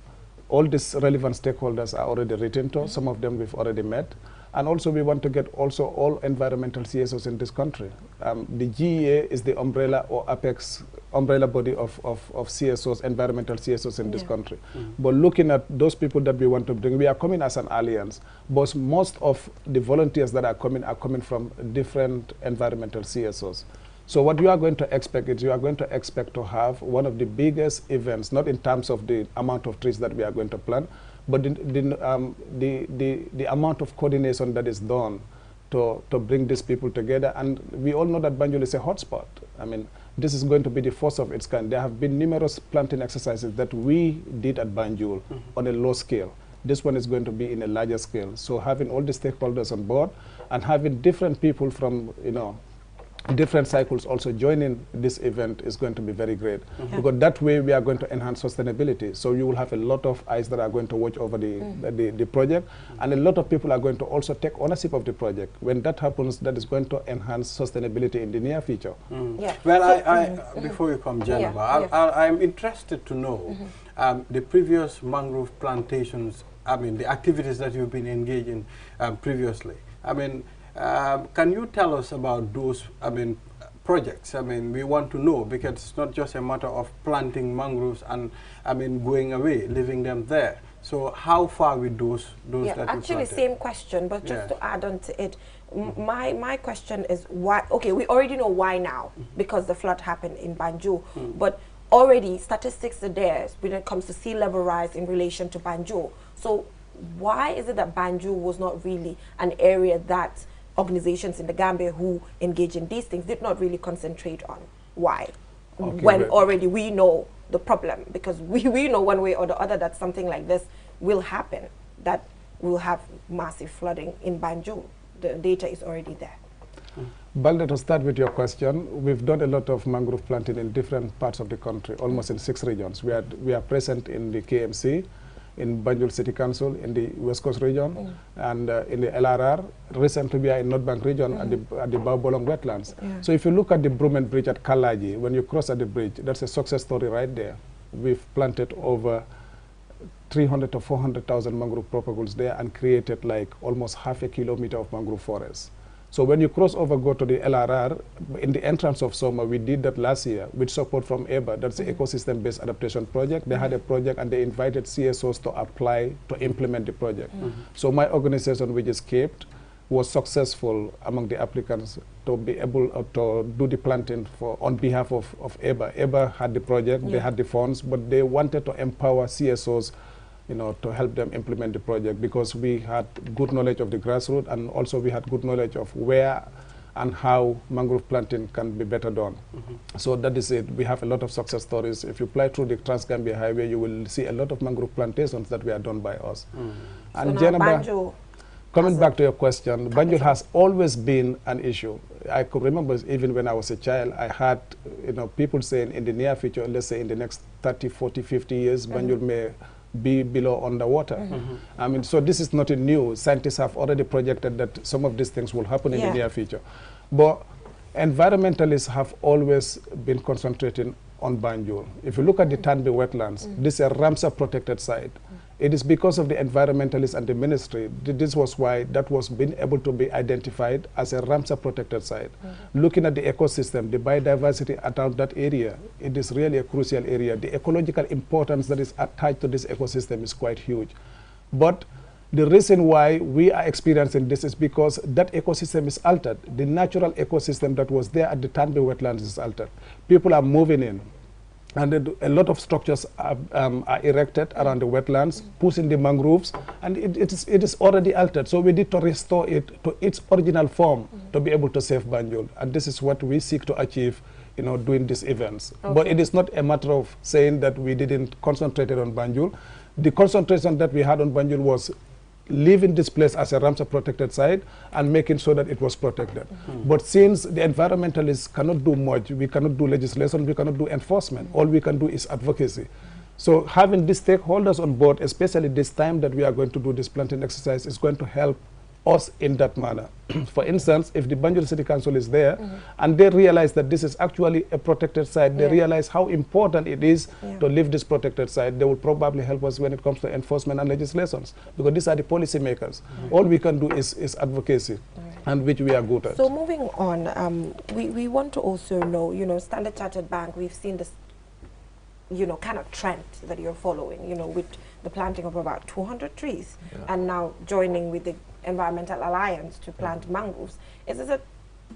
all these relevant stakeholders are already written to, some of them we've already met. And also we want to get also all environmental CSOs in this country. The GEA is the umbrella or apex umbrella body of CSOs, environmental CSOs in this country. But looking at those people that we want to bring, we are coming as an alliance, but most of the volunteers that are coming from different environmental CSOs. So what you are going to expect is you are going to expect to have one of the biggest events, not in terms of the amount of trees that we are going to plant, but the amount of coordination that is done to bring these people together. And we all know that Banjul is a hotspot. I mean, this is going to be the first of its kind. There have been numerous planting exercises that we did at Banjul on a low scale. This one is going to be in a larger scale. So having all the stakeholders on board and having different people from, different cycles also joining this event is going to be very great. Because that way we are going to enhance sustainability. So you will have a lot of eyes that are going to watch over the project, and a lot of people are going to also take ownership of the project. When that happens, that is going to enhance sustainability in the near future. Yeah. Well, before you come, Jennifer, I'm interested to know the previous mangrove plantations, I mean, the activities that you've been engaged in previously. I mean, can you tell us about those, projects? I mean, we want to know, because it's not just a matter of planting mangroves and, going away, leaving them there. So how far with those that you planted? Actually, same question, but just to add on to it, my question is why? Okay, we already know why now, because the flood happened in Banjul, but already statistics are there when it comes to sea level rise in relation to Banjul. So why is it that Banjul was not really an area that organizations in the Gambia who engage in these things did not really concentrate on? Why? Okay, when already we know the problem, because we know one way or the other that something like this will happen, that will have massive flooding in Banjul. The data is already there. Balde, to start with your question, we've done a lot of mangrove planting in different parts of the country, almost in 6 regions. We are present in the KMC, in Banjul City Council, in the West Coast region, and in the LRR. Recently, we are in North Bank region at the Baubolong wetlands. So if you look at the Brumen Bridge at Kalaji, when you cross at the bridge, that's a success story right there. We've planted over 300 to 400,000 mangrove propagules there and created like almost half a kilometer of mangrove forest. So when you cross over, go to the LRR, in the entrance of summer, we did that last year with support from EBA. That's the ecosystem-based adaptation project. They had a project and they invited CSOs to apply to implement the project. So my organization, which is CAPED, was successful among the applicants to be able to do the planting on behalf of EBA. EBA had the project, they had the funds, but they wanted to empower CSOs to help them implement the project, because we had good knowledge of the grassroots, and also we had good knowledge of where and how mangrove planting can be better done. So that is it. We have a lot of success stories. If you fly through the Trans-Gambia Highway, you will see a lot of mangrove plantations that were done by us. And so Banjul, coming back to your question, Banjul has always been an issue. I could remember even when I was a child, I had people saying in the near future, let's say in the next 30, 40, 50 years, Banjul may be below underwater. I mean, so this is nothing new. Scientists have already projected that some of these things will happen in the near future. But environmentalists have always been concentrating on Banjul. If you look at the Tanbe wetlands, this is a Ramsar protected site. It is because of the environmentalists and the ministry. This was why that was being able to be identified as a Ramsar protected site. Looking at the ecosystem, the biodiversity around that area, it is really a crucial area. The ecological importance that is attached to this ecosystem is quite huge. But the reason why we are experiencing this is because that ecosystem is altered. The natural ecosystem that was there at the Tanbe wetlands is altered. People are moving in. And a lot of structures are erected around the wetlands, pushing the mangroves, and it is already altered. So we need to restore it to its original form to be able to save Banjul. And this is what we seek to achieve, doing these events. But it is not a matter of saying that we didn't concentrate on Banjul. The concentration that we had on Banjul was leaving this place as a Ramsar protected site and making sure that it was protected. But since the environmentalists cannot do much, we cannot do legislation, we cannot do enforcement, all we can do is advocacy. So having these stakeholders on board, especially this time that we are going to do this planting exercise, is going to help us in that manner. For instance, if the Banjul City Council is there and they realize that this is actually a protected site, they realize how important it is to leave this protected site, they will probably help us when it comes to enforcement and legislations, because these are the policy makers. All we can do is advocacy. and which we are good at. So moving on, we want to also know, Standard Chartered Bank, we've seen this, kind of trend that you're following, with the planting of about 200 trees, and now joining with the Environmental Alliance to plant mangroves. Is this a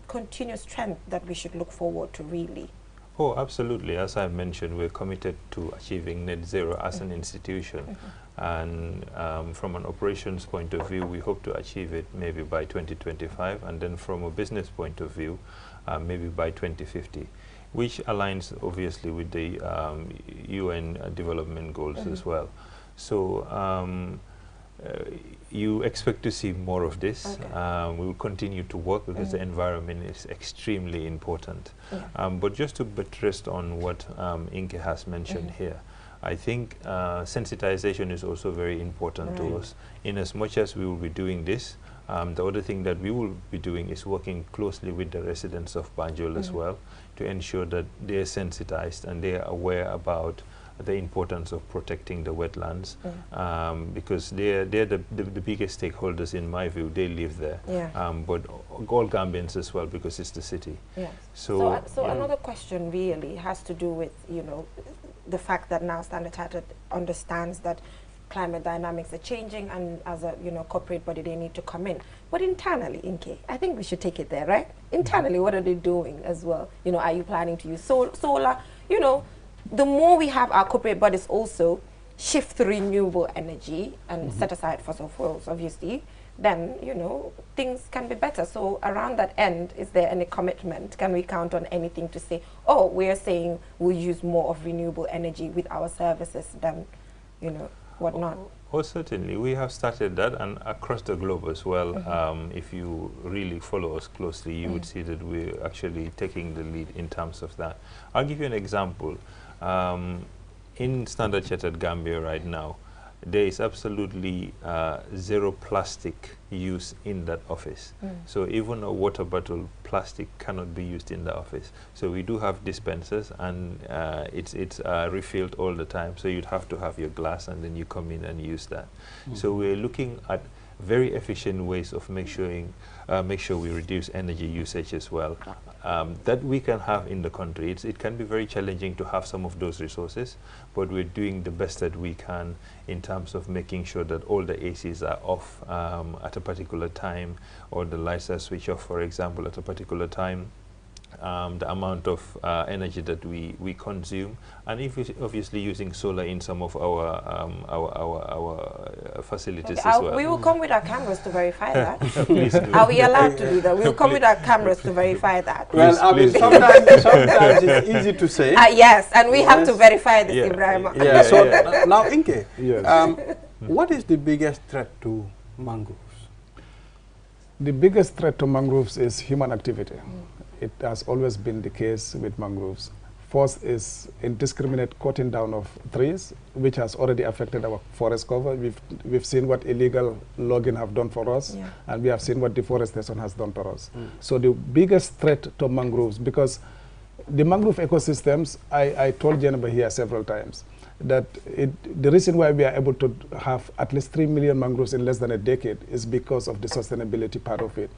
continuous trend that we should look forward to, really? Oh, absolutely. As I mentioned, we're committed to achieving net zero as an institution. And from an operations point of view, we hope to achieve it maybe by 2025. And then from a business point of view, maybe by 2050, which aligns obviously with the UN development goals as well. So you expect to see more of this. We will continue to work because the environment is extremely important. But just to buttress on what Inke has mentioned here, I think sensitization is also very important to us. In as much as we will be doing this, the other thing that we will be doing is working closely with the residents of Banjul as well to ensure that they are sensitized and they are aware about the importance of protecting the wetlands, because they're the biggest stakeholders in my view. They live there, but all Gambians as well, because it's the city. So another question really has to do with the fact that now Standard Chartered understands that climate dynamics are changing, and as a corporate body they need to come in. But internally, Inke, I think we should take it there, right? Internally, what are they doing as well? Are you planning to use solar? The more we have our corporate bodies also shift to renewable energy and set aside fossil fuels, obviously, then, things can be better. So around that end, is there any commitment? Can we count on anything to say, oh, we're saying we'll use more of renewable energy with our services than, whatnot? Oh, certainly. We have started that, and across the globe as well. If you really follow us closely, you would see that we're actually taking the lead in terms of that. I'll give you an example. In Standard Chartered Gambia right now, there is absolutely zero plastic use in that office. So even a water bottle, plastic cannot be used in the office. So we do have dispensers, and it's refilled all the time. So you'd have to have your glass, and then you come in and use that. So we're looking at very efficient ways of make sure we reduce energy usage as well, that we can have in the country. It can be very challenging to have some of those resources, but we're doing the best that we can in terms of making sure that all the ACs are off at a particular time, or the lights are switched off, for example, at a particular time. The amount of energy that we consume, and obviously using solar in some of our facilities as well. We will come with our cameras to verify that. Please do. Are we allowed to do that? We'll come with our cameras to verify that. Well, I mean, sometimes it's easy to say. Yes, and we have to verify this, Ibrahim. Yeah, so now, Inke, what is the biggest threat to mangroves? The biggest threat to mangroves is human activity. It has always been the case with mangroves. First is indiscriminate cutting down of trees, which has already affected our forest cover. We've seen what illegal logging have done for us, and we have seen what deforestation has done for us. So the biggest threat to mangroves, because the mangrove ecosystems, I told Jennifer here several times, that the reason why we are able to have at least 3 million mangroves in less than a decade is because of the sustainability part of it.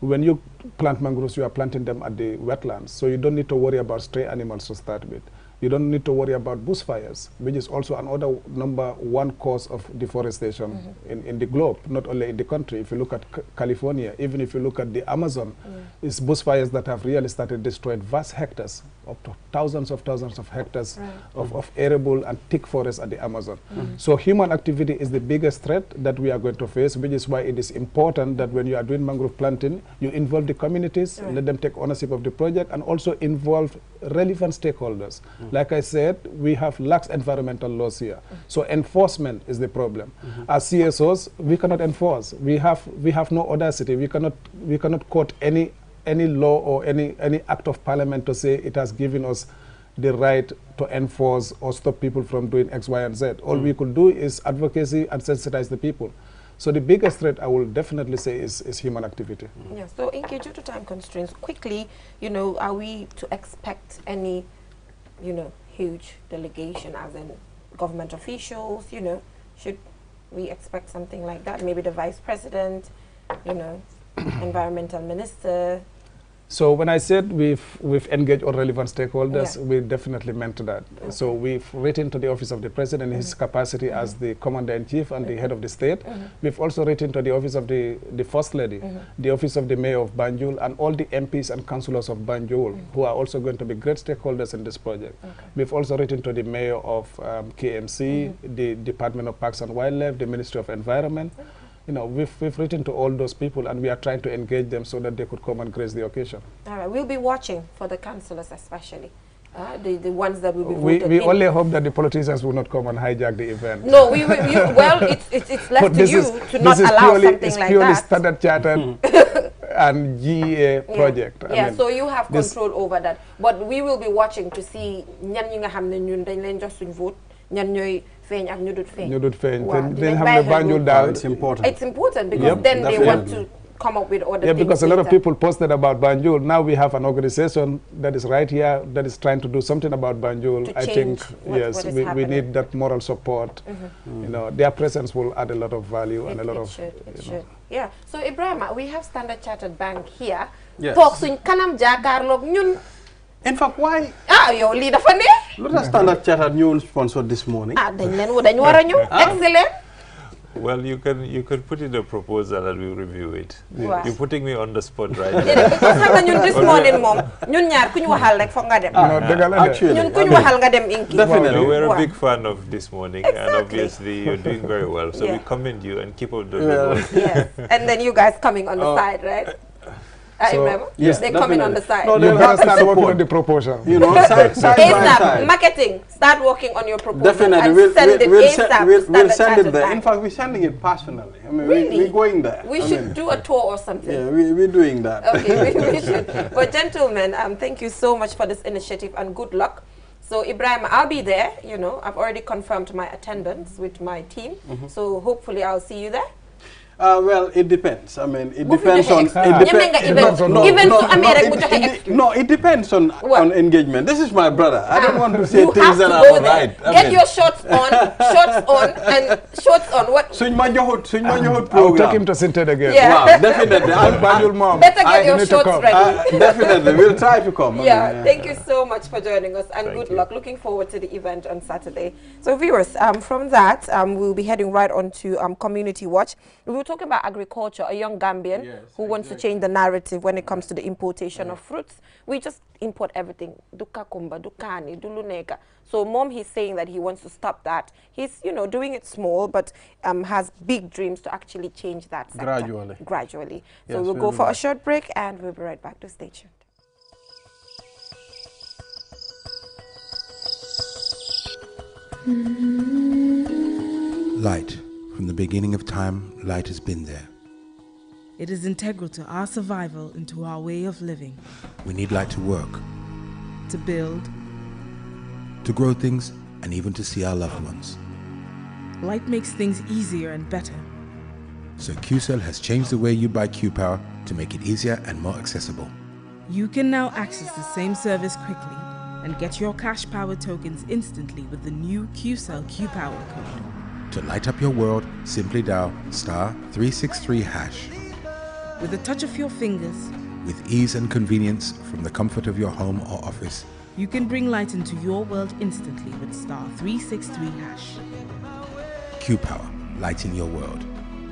When you plant mangroves, you are planting them at the wetlands, so you don't need to worry about stray animals to start with. You don't need to worry about bushfires, which is also another #1 cause of deforestation in the globe, not only in the country. If you look at California, even if you look at the Amazon, it's bushfires that have really started destroying vast hectares, up to thousands of hectares of arable and thick forests at the Amazon. So human activity is the biggest threat that we are going to face, which is why it is important that when you are doing mangrove planting, you involve the communities, let them take ownership of the project, and also involve relevant stakeholders. Like I said, we have lax environmental laws here. So enforcement is the problem. As CSOs, we cannot enforce. We have no audacity. We cannot quote any law or any act of parliament to say it has given us the right to enforce or stop people from doing X, Y, and Z. All we could do is advocacy and sensitize the people. So the biggest threat, I will definitely say, is human activity. Yeah. So, Inke, due to time constraints, quickly, are we to expect any, huge delegation, as in government officials? Should we expect something like that? Maybe the vice president, environmental minister. So when I said we've engaged all relevant stakeholders, we definitely meant that. So we've written to the Office of the President in his capacity as the Commander-in-Chief and the head of the state. We've also written to the Office of the First Lady, the Office of the Mayor of Banjul, and all the MPs and councillors of Banjul, who are also going to be great stakeholders in this project. We've also written to the Mayor of KMC, the Department of Parks and Wildlife, the Ministry of Environment. You know, we've written to all those people, and we are trying to engage them so that they could come and grace the occasion. All right, we'll be watching for the councillors especially, the ones that will be voted we in. only hope that the politicians will not come and hijack the event. No, well, it's left to you to not allow something like that. It's purely Standard Chartered and GA project. Yeah, so you have control over that. But we will be watching to see ñan ñi nga xamne ñun dañ leen jox suñ vote, ñan ñoy feñ ak ñu dut feñ. Ñu dut feñ. Then xam ne Banjul daal. It's important. It's important because then they want to come up with other things. Yeah, because a lot of people posted about Banjul. Now we have an organization that is right here that is trying to do something about Banjul. I think, yes, we need that moral support. You know, their presence will add a lot of value and a lot of... It should. Yeah. So, Ibrahima, we have Standard Chartered Bank here. Yes. Talk suñ kanam jàkkaarloog ñun. In fact, why? Yow lii dafa ne. Look at Standard Chartered new sponsor this morning. dañ war a ñëw. Excellent. Well, you can put in a proposal and we'll review it. Wow. You're putting me on the spot right now. Because xam nga ñun this morning moom ñun ñaar ku ñu waxal rek foog nga dem. Actually, ñun ku ñu waxal nga dem inki. Definitely. No, we're a big fan of this morning, and obviously you're doing very well. So we commend you and keep on doing well. Yes. And then you guys coming on the side, right? Remember? Yes, they're coming on the side. No, You better start working on the proposal. You know, side by side. Marketing, start working on your proposal. Definitely, and send it ASAP. We'll send it there. In fact, we're sending it personally. I mean, Really? we're going there. We should do a tour or something. Yeah, we're doing that. Okay, we should. But gentlemen, thank you so much for this initiative and good luck. So Ibrahim, I'll be there. You know, I've already confirmed my attendance with my team. So hopefully I'll see you there. Well, it depends. I mean, it depends on... It depends on engagement. This is my brother. I don't want to say things that are not right. Get your shorts on, and shorts on. What? I'll take him to Sinted again. Yeah. Wow, definitely. Better get your shorts ready. Definitely. We'll try to come. Yeah, thank you so much for joining us, and good luck. Looking forward to the event on Saturday. So viewers, from that, we'll be heading right on to Community Watch. We were talking about agriculture, a young Gambian who wants to change the narrative when it comes to the importation of fruits. We just import everything. Dukakumba, dukani, duluneka. So mom, he's saying that he wants to stop that. He's, you know, doing it small, but has big dreams to actually change that sector. Gradually. So we'll go for a short break and we'll be right back. To stay tuned. Light. From the beginning of time, light has been there. It is integral to our survival and to our way of living. We need light to work, to build, to grow things, and even to see our loved ones. Light makes things easier and better. So QCell has changed the way you buy Q-Power to make it easier and more accessible. You can now access the same service quickly and get your cash power tokens instantly with the new QCell Q-Power code. To light up your world, simply dial *363#. With a touch of your fingers, with ease and convenience from the comfort of your home or office, you can bring light into your world instantly with *363#. Q-Power, lighting your world.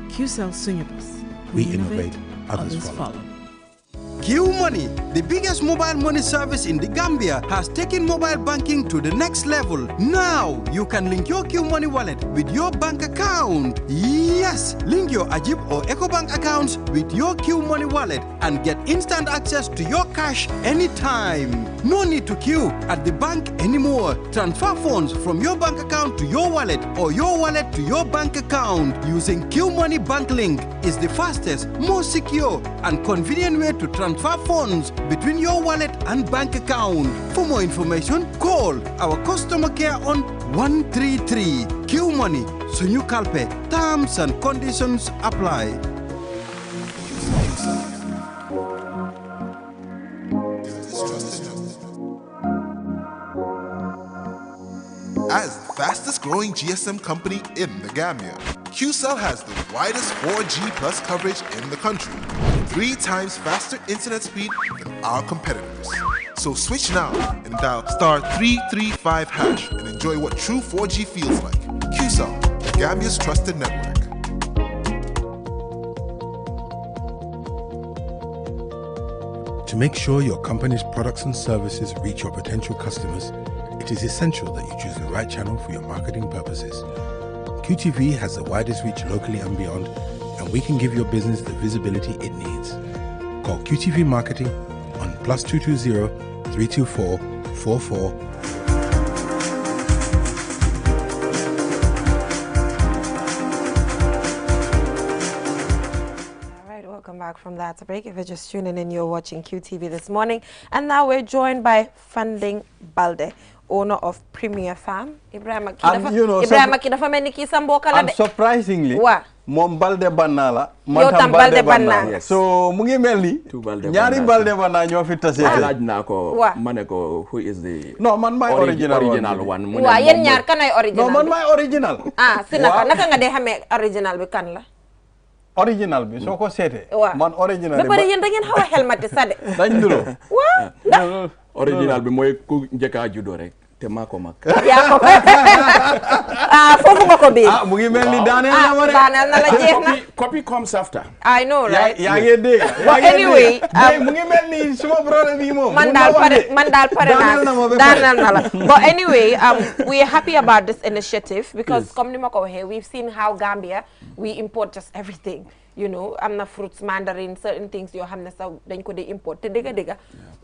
QCell Sunyabus. We innovate, others follow. Q Money, the biggest mobile money service in the Gambia, has taken mobile banking to the next level. Now, you can link your Q Money wallet with your bank account. Yes, link your Ajib or EcoBank accounts with your Q Money wallet and get instant access to your cash anytime. No need to queue at the bank anymore. Transfer funds from your bank account to your wallet or your wallet to your bank account using Q Money Bank Link is the fastest, most secure, and convenient way to transfer funds between your wallet and bank account. For more information, call our customer care on 133. Q Money, Sunyu Kalpe. Terms and conditions apply. As the fastest growing GSM company in the Gambia, QCell has the widest 4G plus coverage in the country. 3 times faster internet speed than our competitors. So switch now and dial *335# and enjoy what true 4G feels like. QCell, the Gambia's trusted network. To make sure your company's products and services reach your potential customers, it is essential that you choose the right channel for your marketing purposes. QTV has the widest reach locally and beyond, and we can give your business the visibility it needs. Call QTV Marketing on +220 324 44. Welcome back from that break. If you're just tuning in, you're watching QTV this morning. And now we're joined by Funding Balde, owner of Premier Farm. Ibrahima and surprisingly, Mom Balde Banala, Mantam Balde Banna. So Mungi Melli, Nyari Balde Banna, you're fit to say. Maneko, who is the man, my original one. No, man, my original. Sinaka, Nakanga de Hame original Bikanla. Original bi soko sété man original ba pare yeen da ngeen xawa helmati sa de dañ duro wa original bi moy ku njëkka judo rek te mako mak ya ko fofu nga ko bi mu ngi melni Daniel na ma rek Daniel na la jeex na copy comes after. I know, right? Ya ngi dégg anyway mu ngi melni suma brother bi mom man dal pare Daniel na la but anyway we are happy about this initiative because comme ni mako waxe we've seen how Gambia we import just everything, you know, amna fruits, mandarin, certain things you hamna sa dañ ko dey import te dega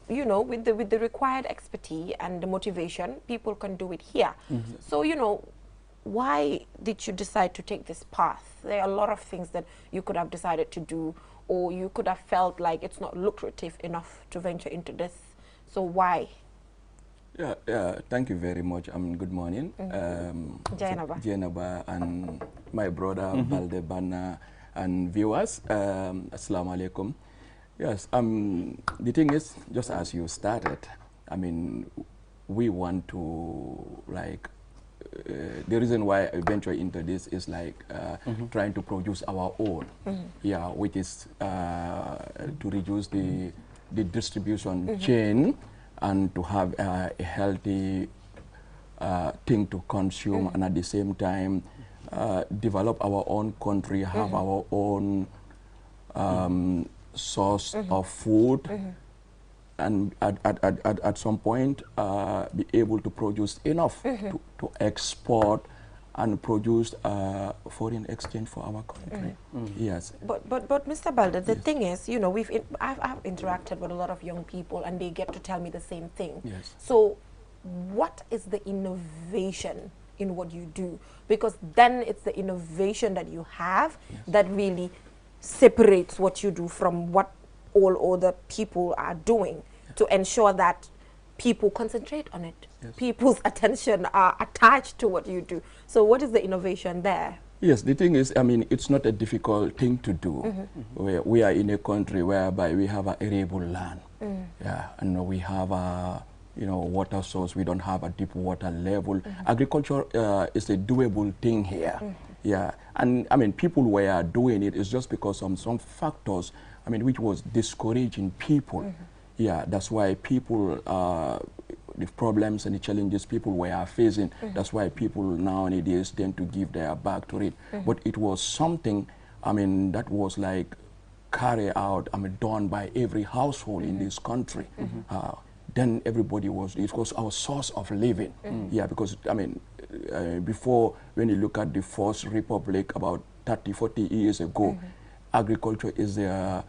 you know, with the required expertise and the motivation, people can do it here. So, you know, why did you decide to take this path? There are a lot of things that you could have decided to do, or you could have felt like it's not lucrative enough to venture into this. So why? Yeah, thank you very much. Good morning. Jainaba and my brother Balde Banna and viewers. Assalamu alaikum. Yes, the thing is, just as you started, I mean, we want to, like, the reason why I venture into this is like trying to produce our own, yeah, which is to reduce the distribution chain and to have a healthy thing to consume, and at the same time develop our own country, have our own source of food, and at some point be able to produce enough to export and produce foreign exchange for our country. Yes. But Mr. Balde, the thing is, you know, I've interacted with a lot of young people and they get to tell me the same thing. Yes. So what is the innovation in what you do? Because then it's the innovation that you have that really separates what you do from what all other people are doing to ensure that people concentrate on it. Yes. People's attention are attached to what you do. So what is the innovation there? Yes, the thing is, I mean, it's not a difficult thing to do. We are in a country whereby we have an arable land. Yeah, and we have a, you know, water source. We don't have a deep water level. Agriculture is a doable thing here. Yeah, and I mean, people were doing it is just because of some factors, I mean, which was discouraging people. Yeah, that's why people, the problems and the challenges people were facing, that's why people nowadays tend to give their back to it. But it was something, I mean, that was like carried out, I mean, done by every household in this country. Then everybody was, it was our source of living. Yeah, because, I mean, before, when you look at the First Republic about 30, 40 years ago, agriculture is the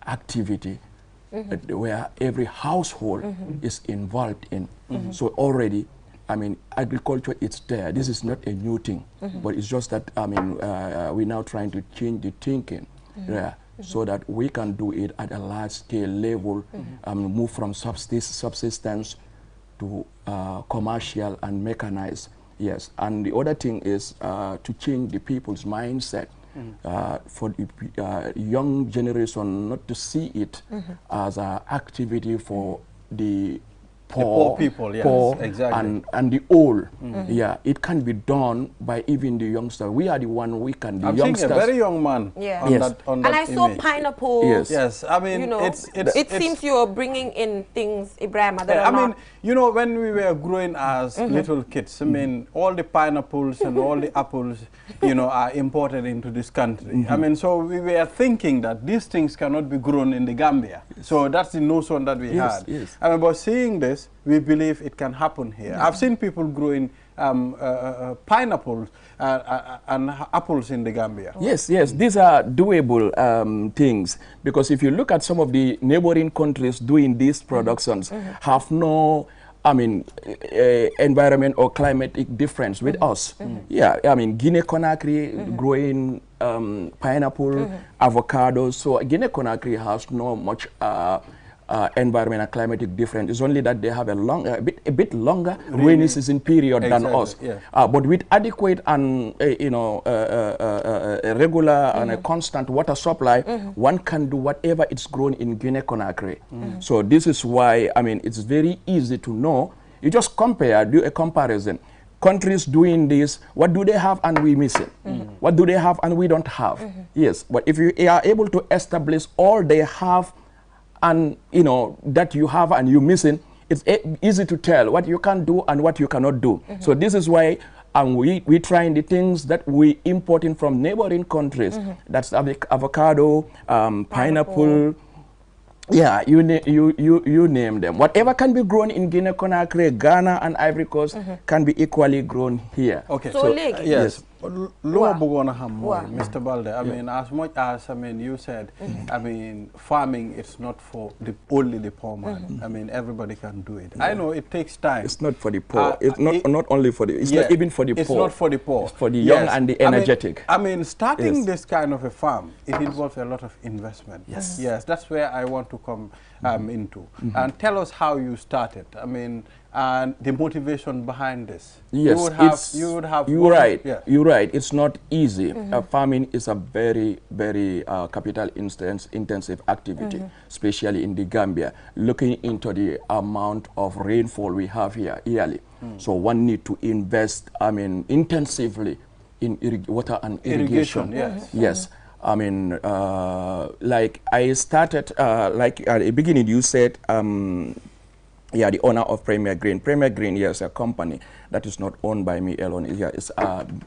activity where every household is involved in. So already, I mean, agriculture is there. This is not a new thing, but it's just that, I mean, we're now trying to change the thinking, so that we can do it at a large scale level, move from subsistence to commercial and mechanized. Yes, and the other thing is to change the people's mindset. For the young generation not to see it as an activity for the poor people, yes, exactly. and the old. Yeah, it can be done by even the youngsters. We are the one we can. The I'm youngsters. seeing a very young man. Yeah. On Yes. that, on And that I saw image. pineapples. Yes. Yes, I mean, You know, it seems you're bringing in things, Ibrahim, that I are mean, not. you know, when we were growing as little kids, I mean, all the pineapples and all the apples, you know, are imported into this country. I mean, so we were thinking that these things cannot be grown in the Gambia. So that's the notion that we had. Yes. I mean, but seeing this, we believe it can happen here. I've seen people growing pineapples and apples in the Gambia. Yes, these are doable things, because if you look at some of the neighboring countries doing these productions, have no, I mean, environment or climatic difference with us. Yeah, I mean, Guinea-Conakry growing pineapple, avocados. So Guinea-Conakry has no much environment and climatic difference. It's only that they have a bit longer rainy season period than us. Yeah. But with adequate and a regular and a constant water supply, one can do whatever it's grown in Guinea-Conakry. So this is why, I mean, it's very easy to know. You just compare, do a comparison. Countries doing this, what do they have and we missing? What do they have and we don't have? Yes, but if you are able to establish all they have and, you know, that you have and you're missing, it's easy to tell what you can do and what you cannot do. So this is why we trying the things that we importing from neighboring countries. That's avocado, pineapple. Yeah, you name them. Whatever can be grown in Guinea-Conakry, Ghana, and Ivory Coast can be equally grown here. Okay. So yes. Mr. Balde, I mean, as much as, I mean, you said, I mean, farming, it's not for only the poor man. I mean, everybody can do it. I know it takes time. It's not for the poor. It's not only for the, it's not even for the poor. It's not for the poor. It's for the young and the energetic. I mean, starting this kind of a farm, it involves a lot of investment. Yes, that's where I want to come into. And tell us how you started. I mean, and the motivation behind this. Yes, you're right. Yeah. You're right. It's not easy. Farming is a very, very capital intensive activity, especially in the Gambia. Looking into the amount of rainfall we have here yearly, so one need to invest, I mean, intensively in water and irrigation. Yes. I mean, like I started, like at the beginning you said, yeah, the owner of Premier Green. Premier Green, yes, a company that is not owned by me alone. Yeah, it's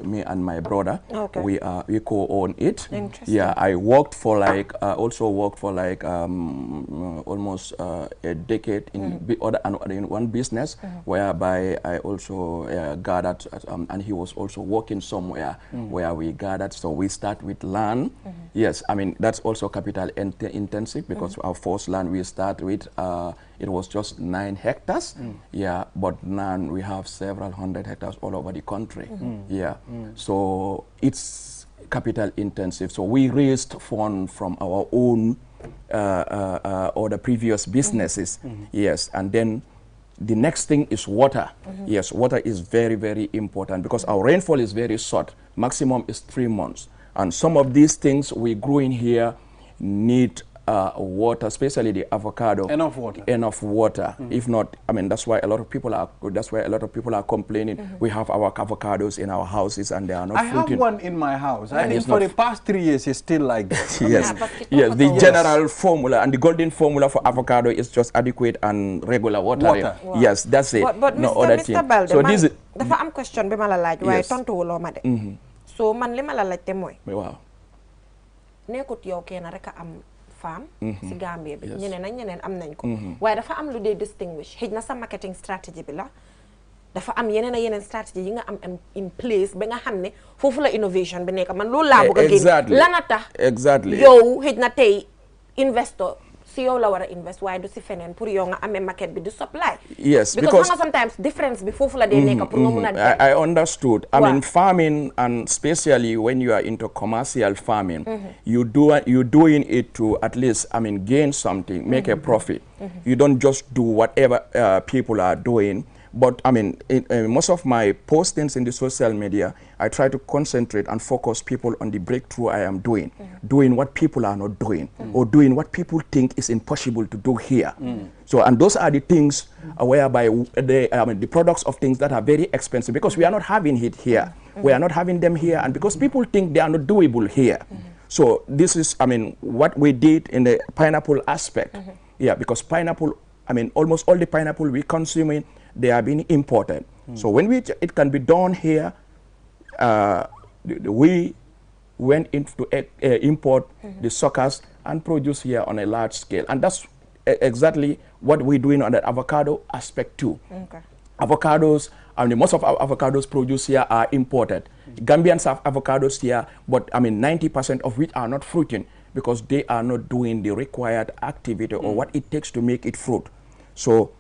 me and my brother. Okay. We co-own it. Interesting. Yeah, I worked for like also worked for like almost a decade in in one business, whereby I also gathered, and he was also working somewhere where we gathered. So we start with land. Yes, I mean that's also capital intensive, because our first land we start with. It was just 9 hectares, yeah, but now we have several hundred hectares all over the country, yeah. So it's capital intensive. So we raised funds from our own or the previous businesses, yes, and then the next thing is water. Yes, water is very, very important because our rainfall is very short. Maximum is 3 months, and some of these things we grow in here need water, especially the avocado. Enough water. Enough water. If not, I mean, that's why a lot of people are. That's why a lot of people are complaining. We have our avocados in our houses and they are not fruiting. I have one in my house. I think for the past 3 years it's still like that. Yes, yes. The general formula and the golden formula for avocado is just adequate and regular watering. Wow. Yes, that's it. But no Mr. other Mr. thing. Balde, So this is. dafa am question bi ma la laaj waaye tontu wuloo ma de. So man li ma la laaj te mooy. Waaw. Nekkut yow kenn rek a am femme si Gambia bi ñeneen am nañ ko waaye dafa am lu dee distinguish xëj na sa marketing strategy bi la dafa am yeneen strategy yi nga am in place ba nga xam ne foofu la innovation bi nekk man loolu laa bëgg a génn lana tax yow xëj na tey investor si yow la war a invest waaye du si feneen pour yow nga amee market bi du supply. Yes, because sometimes difference bi foofu la dee nekk pour nga mun a I understood. I mean, farming, and especially when you are into commercial farming, you're doing it to at least, I mean, gain something, make a profit. You don't just do whatever people are doing But I mean, most of my postings in the social media, I try to concentrate and focus people on the breakthrough I am doing, doing what people are not doing, or doing what people think is impossible to do here. So, and those are the things whereby the products of things that are very expensive, because we are not having it here. We are not having them here, and because people think they are not doable here. So this is, I mean, what we did in the pineapple aspect. Yeah, because pineapple, I mean, almost all the pineapple we consuming, they are being imported. So when it can be done here, we went into import the suckers and produce here on a large scale. And that's exactly what we're doing on the avocado aspect too. Avocados, I mean, most of our avocados produced here are imported. Gambians have avocados here, but I mean 90% of which are not fruiting because they are not doing the required activity or what it takes to make it fruit. So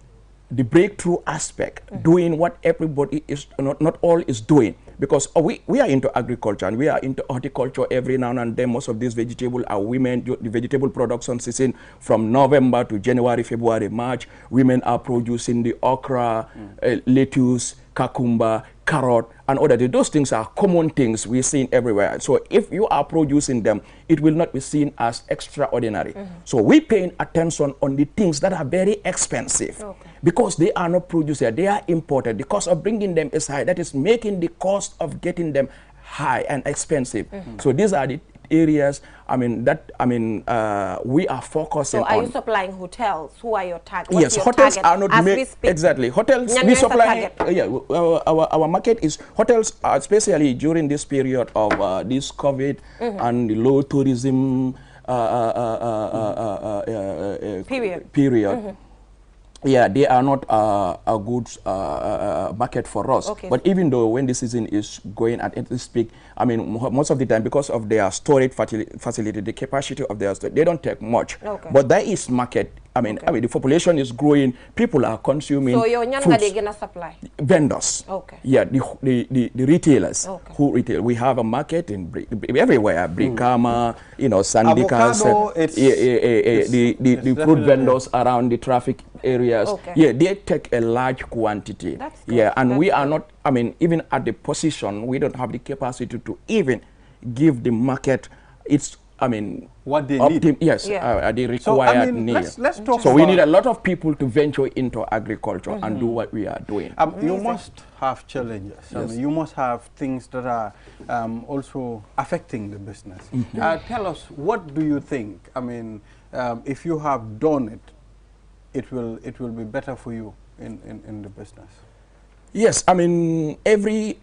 the breakthrough aspect, doing what everybody is, not all is doing, because we are into agriculture and we are into horticulture every now and then. Most of these vegetables are women, the vegetable production season from November to January, February, March. Women are producing the okra, lettuce, cucumber, carrot, and other things. Those things are common things we're seeing everywhere. So if you are producing them, it will not be seen as extraordinary. So we're paying attention on the things that are very expensive because they are not produced here, they are imported. The cost of bringing them is high. That is making the cost of getting them high and expensive. So these are the areas, we are focusing on. So are you supplying hotels? Who are your targets? Yes, hotels are not made, exactly. Hotels, we supply, our market is hotels, especially during this period of this COVID and the low tourism period. Yeah, they are not a good market for us. But even though when the season is going at its peak, I mean, most of the time, because of their storage facility, the capacity of their storage, they don't take much. But there is market. I mean, the population is growing. People are consuming. So you're gonna supply vendors. Yeah, the retailers who retail. We have a market in everywhere. Brikama, you know, Sandikas, the fruit vendors around the traffic areas. Yeah, they take a large quantity. And we are not. I mean, even at the position, we don't have the capacity to even give the market its. I mean, what they need. Yes, the required need. Let's talk so we need a lot of people to venture into agriculture and do what we are doing. You must have challenges. I mean, you must have things that are also affecting the business. Tell us, what do you think? I mean, if you have done it, it will be better for you in the business. Yes, I mean, every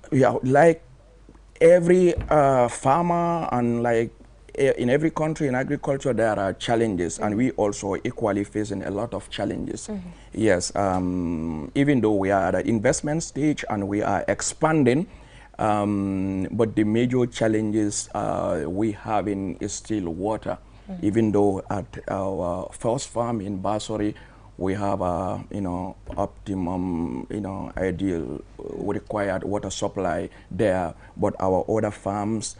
farmer and like in every country in agriculture there are challenges, and we also equally facing a lot of challenges. Yes, even though we are at the investment stage and we are expanding, but the major challenges we having is still water. Even though at our first farm in Basori we have a optimum ideal required water supply there, but our other farms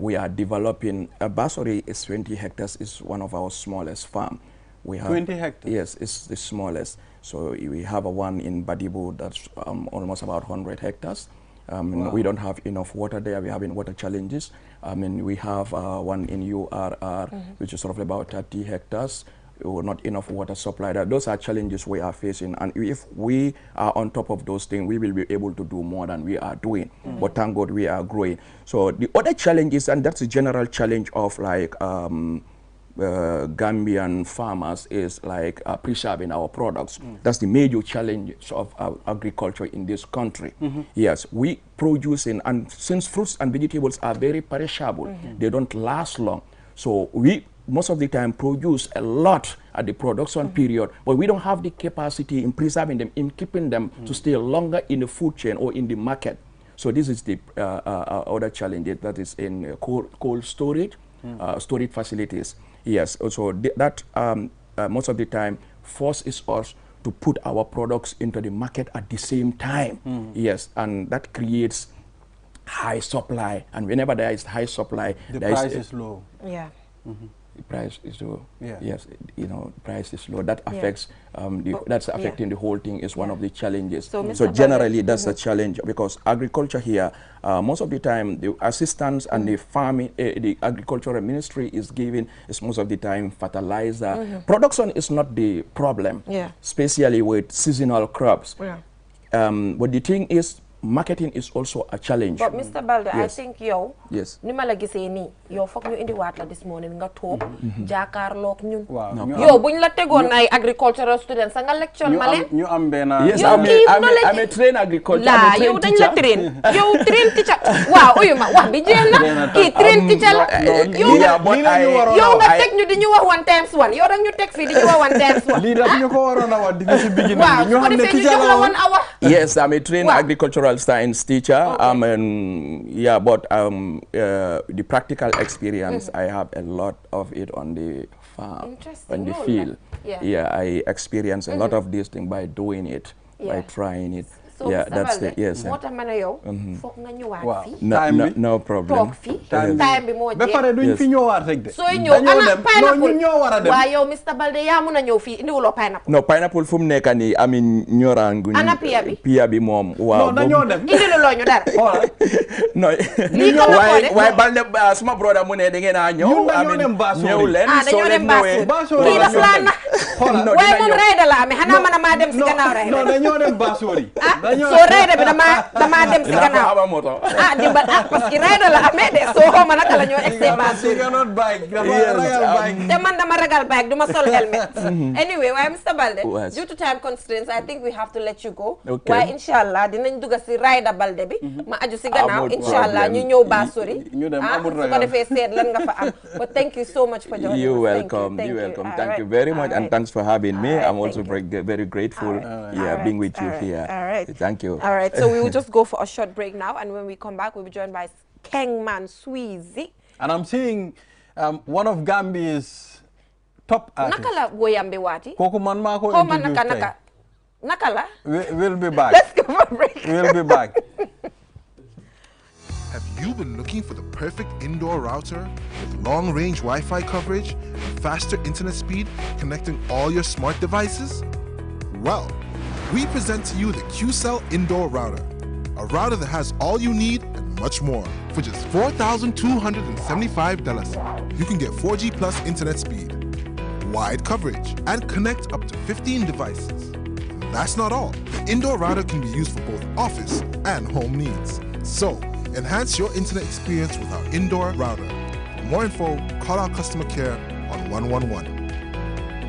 we are developing. Basori is 20 hectares, is one of our smallest farm. We have 20 hectares? Yes, it's the smallest. So we have a one in Badibu that's almost about 100 hectares. We don't have enough water there. We're having water challenges. We have one in URR, which is roughly about 30 hectares. Not enough water supply. Those are challenges we are facing, and if we are on top of those things, we will be able to do more than we are doing. But thank God we are growing. So the other challenges, and that's a general challenge of like Gambian farmers, is like preserving our products. That's the major challenge of agriculture in this country. Yes, we producing, and since fruits and vegetables are very perishable, they don't last long. So we most of the time produce a lot at the production period, but we don't have the capacity in preserving them, in keeping them to stay longer in the food chain or in the market. So this is the other challenge that is in cold storage, storage facilities. Yes, also that most of the time forces us to put our products into the market at the same time. Yes, and that creates high supply, and whenever there is high supply, the price is low. the price is low. Yeah. Yes, you know, price is low. That affects, that's affecting the whole thing is one of the challenges. So generally, that's a challenge because agriculture here, most of the time, the assistance and the farming, the agricultural ministry is giving is most of the time fertilizer. Production is not the problem, especially with seasonal crops. But the thing is, marketing is also a challenge. But Mr. Balde, I think yow, yes, ni ma la gisee nii, yow foog ñu indi waat la this morning nga toog jàkkaarloog ñun. Yow buñ la tegoon ay agricultural students nga lecture ma leen. ñu am benn. Yes, I'm a trained agriculture. La yow dañ la train. Yow train teacher. Waaw uyu ma wax bi jeex na. Kii train teacher la. Yow nga teg ñu di ñu wax 1 times 1. Yow dañ ñu teg fii di ñu wax 1 times 1. Lii daf ñu ko waroon a wax di ci beginning. Waaw ñu xam ne teacher la woon awa. Yes, I'm a trained agricultural science teacher. But the practical experience, I have a lot of it on the farm, on the field. I experience a lot of these things by doing it, by trying it. So that's the moo tax ma ne yow foog nga ñëwaat fii. No problem. toog fii time bi moo jeex. ba pare duñ fi ñëwaat rek de. sooy ñëw ana pineapple ñoo war a dem. waaw yow Mr. Balde yaa mun a ñëw fii indiwuloo pineapple. No, pineapple fu mu nekk nii amin ñoraanguñ. ana piya bi. piya bi moom waaw. non dañoo dem indiluloo ñu dara. no lii ko la ko de. waaye Balde suma brother mu ne da ngeen a ñëw. ñun dañoo dem Basori. ñëw leen dañoo dem Basori. kii daf laa na. waaye moom rayda la amee xanaa man maa dem si gannaaw rayda. non dañoo dem Basori. soo rayda bi dama dem si gannaaw. dimbal parce que rayda la amee de soo xoo ma naka la ñoo excès Basori. te man dama ragal bike duma sol helmet. Anyway, waaye Mr. Balde, due to time constraints, I think we have to let you go. waaye inshallah dinañ dugg si rayda Balde bi. ma aju si gannaaw inshallah ñu ñëw Basori. su ko defee seet lan nga fa am. But thank you so much for joining us. You're welcome. You're welcome. Thank you very much, and thanks for having me. I'm also very grateful. Being with you here. All right. Thank you. All right. So we will just go for a short break now, and when we come back, we'll be joined by Kengman Sweezy. And I'm seeing one of Gambia's top artists. Nakala Boyambe Wati. Koko man ma ko introduce. Nakala. We'll be back. Let's go for a break. We'll be back. Have you been looking for the perfect indoor router with long-range Wi-Fi coverage and faster internet speed connecting all your smart devices? Well, we present to you the QCell Indoor Router, a router that has all you need and much more. For just $4,275, you can get 4G plus internet speed, wide coverage, and connect up to 15 devices. That's not all. The indoor router can be used for both office and home needs. So, enhance your internet experience with our indoor router. For more info, call our customer care on 111.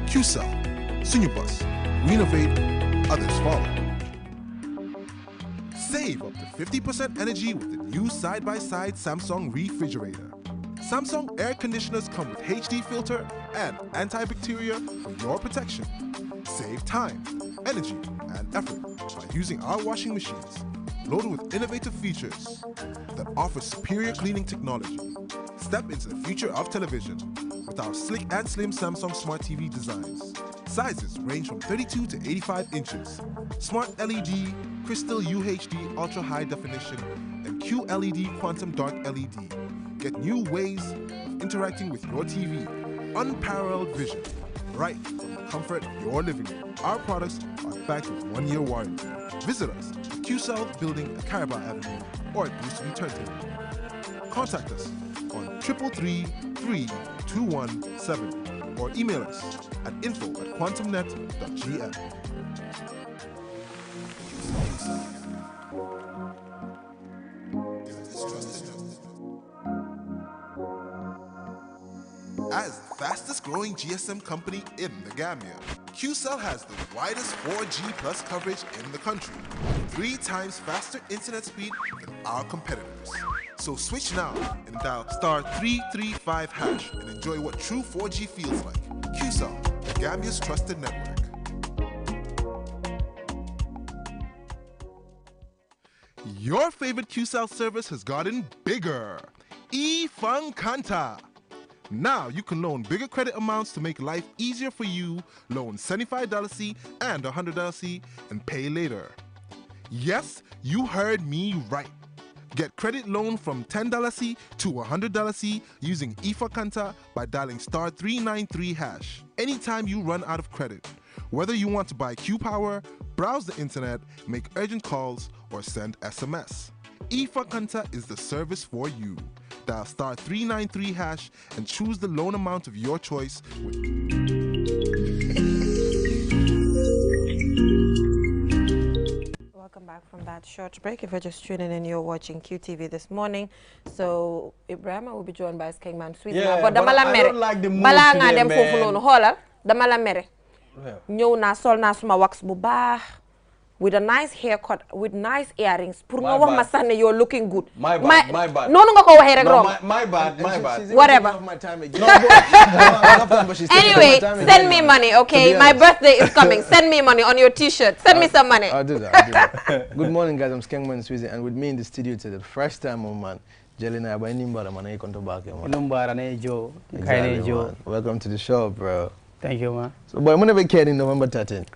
QCell, Sunubus, we innovate, others follow. Save up to 50% energy with the new side-by-side Samsung refrigerator. Samsung air conditioners come with HD filter and antibacterial for your protection. Save time, energy, and effort by using our washing machines, loaded with innovative features that offer superior cleaning technology. Step into the future of television with our slick and slim Samsung Smart TV designs. Sizes range from 32 to 85 inches. Smart LED, Crystal UHD Ultra High Definition, and QLED Quantum Dark LED. Get new ways of interacting with your TV. Unparalleled vision, right from the comfort of your living room. Our products are backed with 1-year warranty. Visit us at Q South Building at Caraba Avenue or at Boost to be Turntable. Contact us on 333-217 or email us at info@quantumnet.gm. As the fastest growing GSM company in the Gambia, QCell has the widest 4G plus coverage in the country, 3 times faster internet speed than our competitors. So switch now and dial *335# and enjoy what true 4G feels like. QCell, the Gambia's trusted network. Your favorite QCell service has gotten bigger. eFunkanta. Now you can loan bigger credit amounts to make life easier for you. Loan $75 and $100 and pay later. Yes, you heard me right. Get credit loan from $10 to $100 using IFA Kanta by dialing *393#. Anytime you run out of credit, whether you want to buy Q Power, browse the internet, make urgent calls, or send SMS. IFA Kanta is the service for you. Dial *393# and choose the loan amount of your choice. Welcome back from that short break. If you're just tuning in, you're watching QTV this morning. So Ibrahim will be joined by his Kingman Sweet. Yeah, but I don't like the mood today, man. Hola, dama la mere. Ñëw na sol na suma wax bu baax with a nice haircut, with nice earrings. Pour nga wax ma sax ne you're looking good. My bad. Noonu nga ko waxee rek rom. My bad. Whatever. Anyway, send me money, okay? My birthday is coming. Send me money on your t-shirt. Send me some money. I'll do that. Good morning, guys. I'm Skengman Swizy, and with me in the studio today, the first time, man. Jelena, by Nimbara, man, I come to back, man. Nimbara, Joe. Exactly, man. Welcome to the show, bro. Thank you, man. So, boy, I'm going to be carrying November 13th.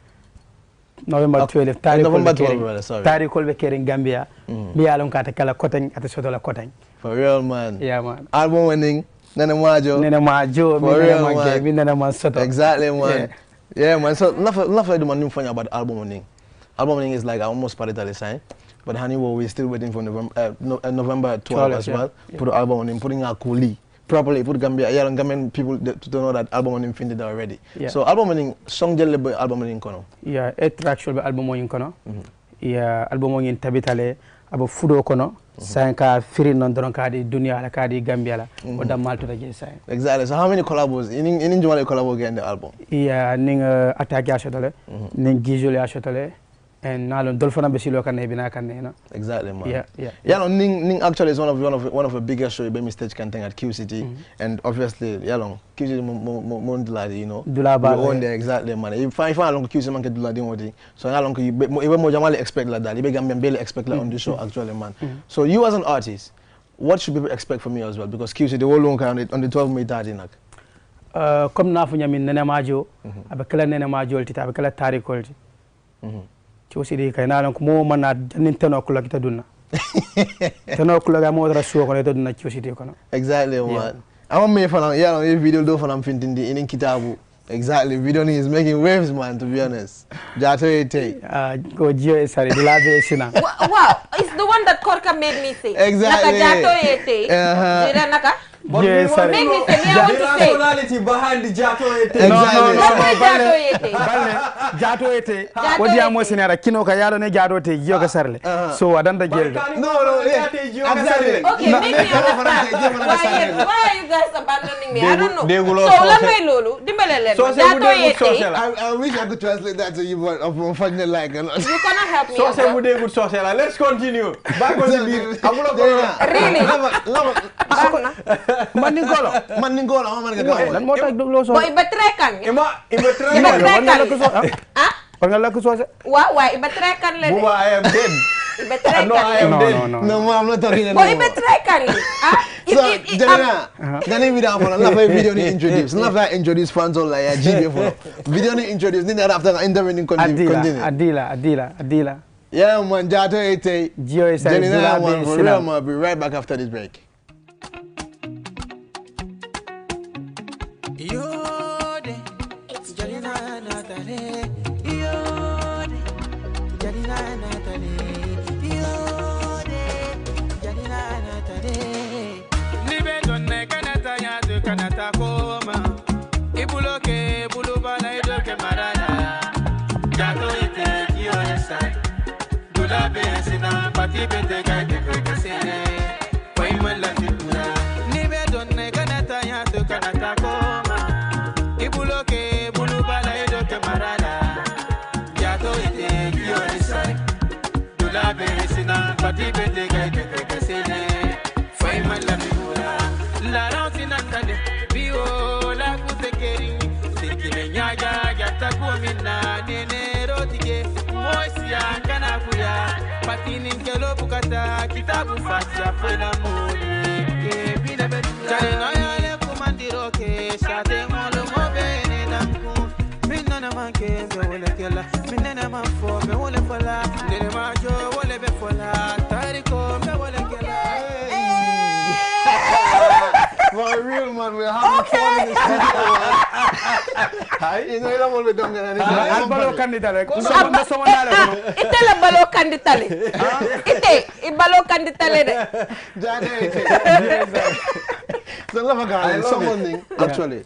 November 12th. November 12th, brother, sorry. Tari kolbe carrying Gambia. Bialum kata kala koteng ate sotola koteng. For real, man. Yeah, man. Album winning. Nene Majo. For real, man. Nene Soto. Exactly, man. Yeah, man. So, enough of the man funny about album winning. Album winning is like almost paritally signed. But Honeywell, we're still waiting for November 12 as well. Yeah. Put the album on him, putting our coolie. Properly put Gambia, yeah, Gambian people to know that album on him finished already. Yeah. So album winning song jelly album winning kono. Yeah, 8 tracks will be album winning kono. Yeah, album winning tabitale abo fudo kono. Sanka free non don kadi dunia la kadi Gambia la. Oda malto da je sai. Exactly. So how many collabos? In Jumale collabo again the album? Yeah, ning attack ya shotale, ning gijole ya shotale. And now Dolphina Besilo can be na. Exactly, man. Yeah. Yeah, Ning actually is one of the biggest show by mistake canting at QCT, and obviously, QCT Monduladi, you know. Dulaba. We own there exactly, man. If I find QCT man can do that, so how long you even more Jamali expect like that? You can barely expect like on the show actually, man. So you as an artist, what should people expect from you as well? Because QCT the whole long on the 12 May 13. Comme na funya min nene majo, abakala nene majo tita abakala tari kolti. Chosi di kay na ko mo man na nin teno ko la kita dunna teno ko la mo dara show ko le to dunna chosi di ko no exactly man am me fa ya video do fa am fintindi in kitabu exactly video is making waves man to be honest jato ete go jio sorry de la be sina wow it's the one that Korka made me say exactly naka jato ete jira naka but yes, sorry. Make me say, the rationality behind the Jato Ete. Exactly. Jato Ete. What do you want to say? Kino kayalo ne Jato Ete yoga sarle. So adanda gel. No, exactly. Okay, make me understand. Why are you guys abandoning me? I don't know. So let me lulu. Dimbelele. Jato Ete. I wish I could translate that to you, but I'm finding like a lot. You cannot help me. So say we good social. Let's continue. Back on the beat. Really? Mandingolo, lan mo tak duglo so. Bo ibetrekan. Ah? Pangala ko so. Wa ibetrekan le. Buba, I am dead. Ibetrekan. No, I am dead. No, I'm not talking anymore. Bo ibetrekan. Ah? So, Janina, can you video for love video ni introduce. Love that introduce fans all like GB for. Video ni introduce ni after intervening continue. Adila. Yeah, man, Jato Ete. Janina, man, for real, man. I'll be right back after this break. It's Janina Natale. Janina Natale. Janina Natale. Libe donne kanata ya de kanata koma. Ibuloke bulubala idoke marana. Jato ite kiyo esai. Dulabe sina pati bete gaite kwekesene. Kwa imala figura. Libe donne kanata ya de kanata koma. Ibuloke bulubala idoke marana. Jato ite kiyo esai. Dulabe sina pati bete gaite kwekesene. Kwa imala figura. La rantina tade. Bio la kutekeri. Sikile nyaga gata kuamina. Nene rotige. Moisia kana kuya. Patini nkelo bukata. Kitabu fasia fena muli. Bina betu. Jani na yale kumandiro ke. Shate molo mobene nanku. Minna na manke me wole kela. Minna na manfo me wole fola. Nene majo wole be fola. Tariko me wole kela. man. We're having fun in the studio, man. Hi, you know, I'm always doing anything. Albalo candidate. Itele balo candidate. Ibalo candidate de. So someone actually.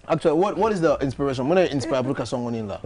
Actually, what is the inspiration? Mune inspire Bruka song in la.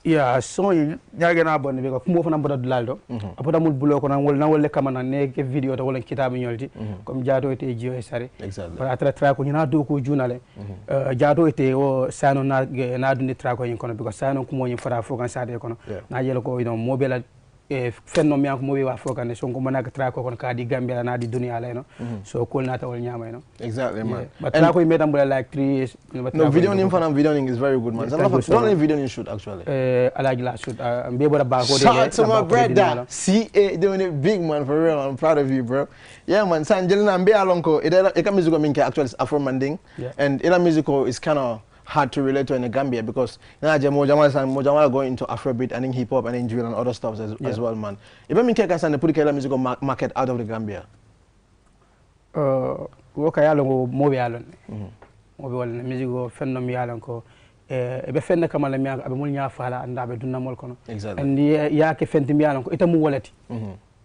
Yeah, so nyage na bonne be ko mo fana bodo laldo. Apoda mul bulo ko na wol kamana ne ke video to wala kitabu nyolti comme jaato ete jio sare. Exactly. Para tra ko nyina do ko junale. Jaato ete o sano na dundi tra ko yin kono because sano ko mo nyi fara fo kan sade kono. Na yelo ko mobile fenno mi anko mo wa fokane so ko manaka tra ko kon ka di Gambia na di dunia la no so ko na tawol nyama no exactly man but tra ko made ambula like 3 years no video nim fanam video is very good man don't only video you shoot actually alaji la shoot be boda ba ko de shout to my brother CA doing it big man for real. I'm proud of you bro. Yeah man sanjelina mbe alonko e ka music minke actually Afro Manding and ina musical is kind of hard to relate to in the Gambia because Mojama going into Afrobeat and in hip hop and in drill and other stuff as well, man. Even me can send the put the musical market out of the Gambia. Woka yalo mo be yalo. Mo be wala musical fenno mi yalo ko be fenna kamala mi abe mul nya fala anda be dunna mol kono. Exactly. And ya ke fenti mi yalo ko itamu walati.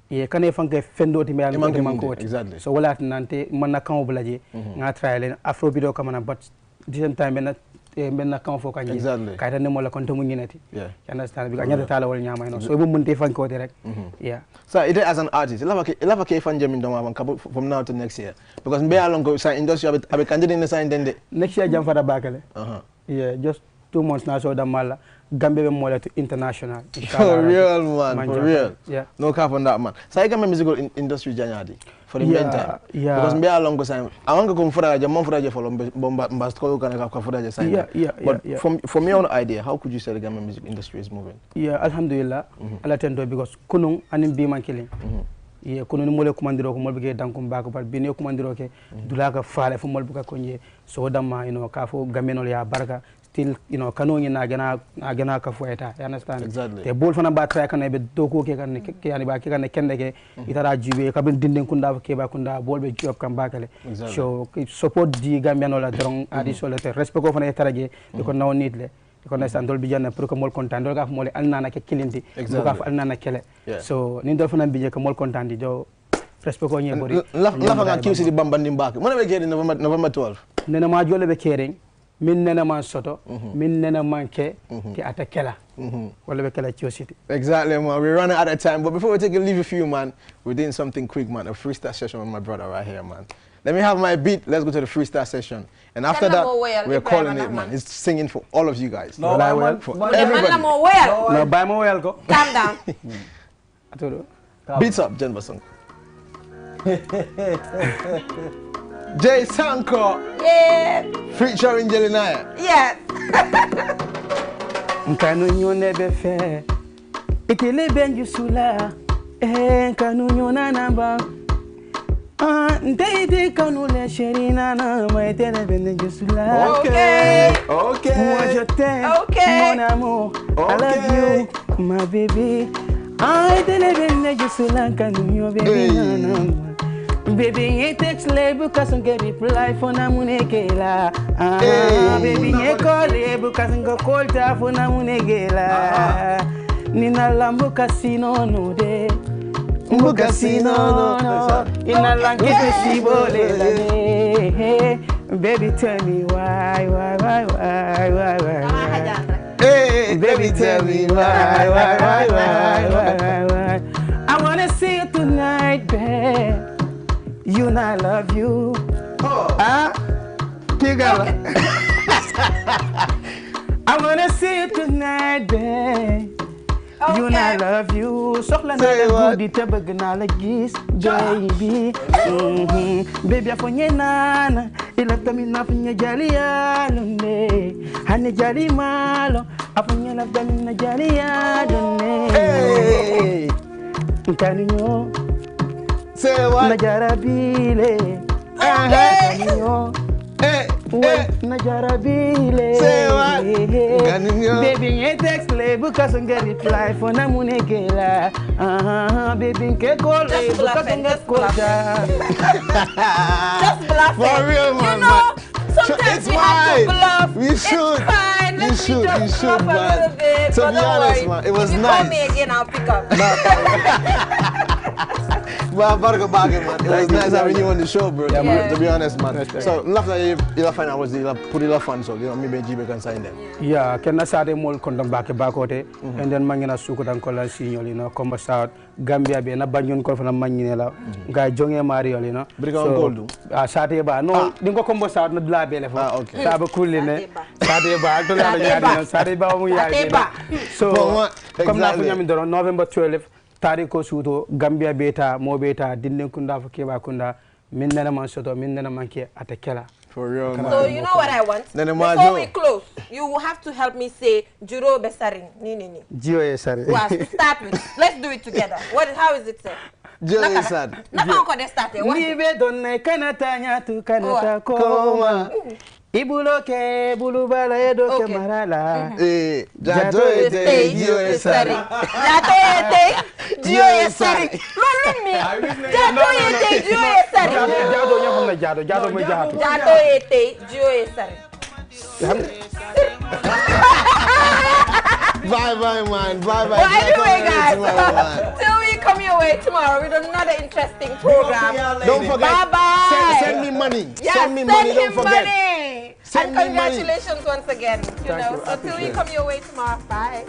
Ye kane fanke fendo ti mi yalo ko man ko. Exactly. So wala nante man na kan oblaje nga trial Afrobeat o kamana but the same time benna kan fo kan exactly kayta ne mo la kon to mu nginati yeah you understand because nyata tala wal nyama no so be mun te fan ko rek yeah so it as an artist lava ke fan jamin dama from now to next year because mbe along go sign industry abe candidate in sign dende next year jam fada bakale yeah just 2 months now so damala Gambia be mo to international inshallah for real man for real yeah no cap on that man so I got my musical industry janyadi for the meantime yeah because mbe along go sign I want to come for mon for follow bomba ko kan ka for sign but from your own idea how could you say the Gambia music industry is moving yeah alhamdulillah ala tendo because kunun anim bi man killing yeah kunun mo le commandiro ko mo be dankum ba ko par bi ne commandiro ke dulaka faale fu mo buka konje so dama ka fo Gambia ya barka still kanoni na gana ka fueta you understand exactly te bol fana ba try kan be doko ke kan ke yani ba ke kan kende ke itara jibe ka ben dinden kunda ke ba kunda bol be job kan bakale so support di Gambian la drong adi so le respect ko fana itaraje ko naw nitle ko understand dol bi janna pour que mol content dol ka fa mol alnana ke kilindi ka fa alnana kele so ni dol fana bi je ko mol content di do respect ko nyebori la fa nga kiusi di bambandi mbak mo be kede November 12 nena ma jole be kering min nena man soto min nena manke ki atakela wala be kala city exactly man we're running out of time but before we take a leave with you man we're doing something quick man a freestyle session with my brother right here man let me have my beat let's go to the freestyle session and after that we're calling it man it's singing for all of you guys no for everybody no buy my well go calm down beats up Jen Basung Jay Sanko. Yeah. Featuring Jelinaya. Yes. Nkanu nyone befe. Itile benju sula. Nkanu nyona namba. Ndeide kanu le sherina na maitele benju sula. Okay. Okay. Moi je t'aime. Okay. Mon amour. I love you, my baby. Itile benju sula kanu nyo baby na. Baby, it takes label because I get reply for na munekela. Baby, you call label because I go call ta for na munekela. Nina lambo casino no de. Mbu casino no. Ina lanke feshibole la. Baby, tell me why. Hey, baby, tell me why. I wanna see you tonight, babe. You and I love you. Together. I wanna see you tonight, babe. Okay. You and I love you. Sokla na la goody tebag na la gis, baby. Baby afonye nana, ilata mi na fonye jali alone. Hane jali malo, afonye la dami na jali alone. Hey, Nkaninyo. say what? Najarabile. Hey, Najarabile. Say what? Baby, it takes labor because I get reply for Namunekela. Baby, get call because I get called. Just bluff. For real, man. You know, sometimes we have to bluff. We should. It's fine. You should, man. Bit, To be honest, man, it was if you nice. call me again, I'll pick up. Well, man. It was nice having you on the show, bro. Yeah. To be honest, man. So, love that you find out was the put it fun, so you know, maybe GB can sign them. Yeah, can I say more condom back and then mangina suku dan kola signal, you know, come out Gambia be na banyon ko fana manginela guy jonge Mario, you know. So, Sate ba no dingo combo out na bla bele fo. Okay. Sabe kuline. Sate ba to la ya sate ba mu ya. So, comme na fu nyami do November 12 tariko suto Gambia beta mo beta dinne kunda fo keba kunda minna man soto minna man ke atakela. For real, man. So you know what I want? Before we close, you will have to help me say Juro Besaring. Ni. Jio Besari. Well, to start with, let's do it together. How is it said? Jio Besari. Not going to start it. Nibe donne kanatanya tu kanata koma. Ibuloke bulubala edoke marala. Jato ete Jio Besari. Jato ete Jio Besari. Rolling me. Jato ete Jio Besari. Jado nyafuna jado mo jato. Jato ete Jio Besari. Bye, man. Bye. Well, anyway, guys, till we come your way tomorrow with another interesting program. Don't forget. Bye-bye. Send me money. Yes, send me money. Don't forget. Money. Send and me congratulations once again. You know, so till we come your way tomorrow. Bye.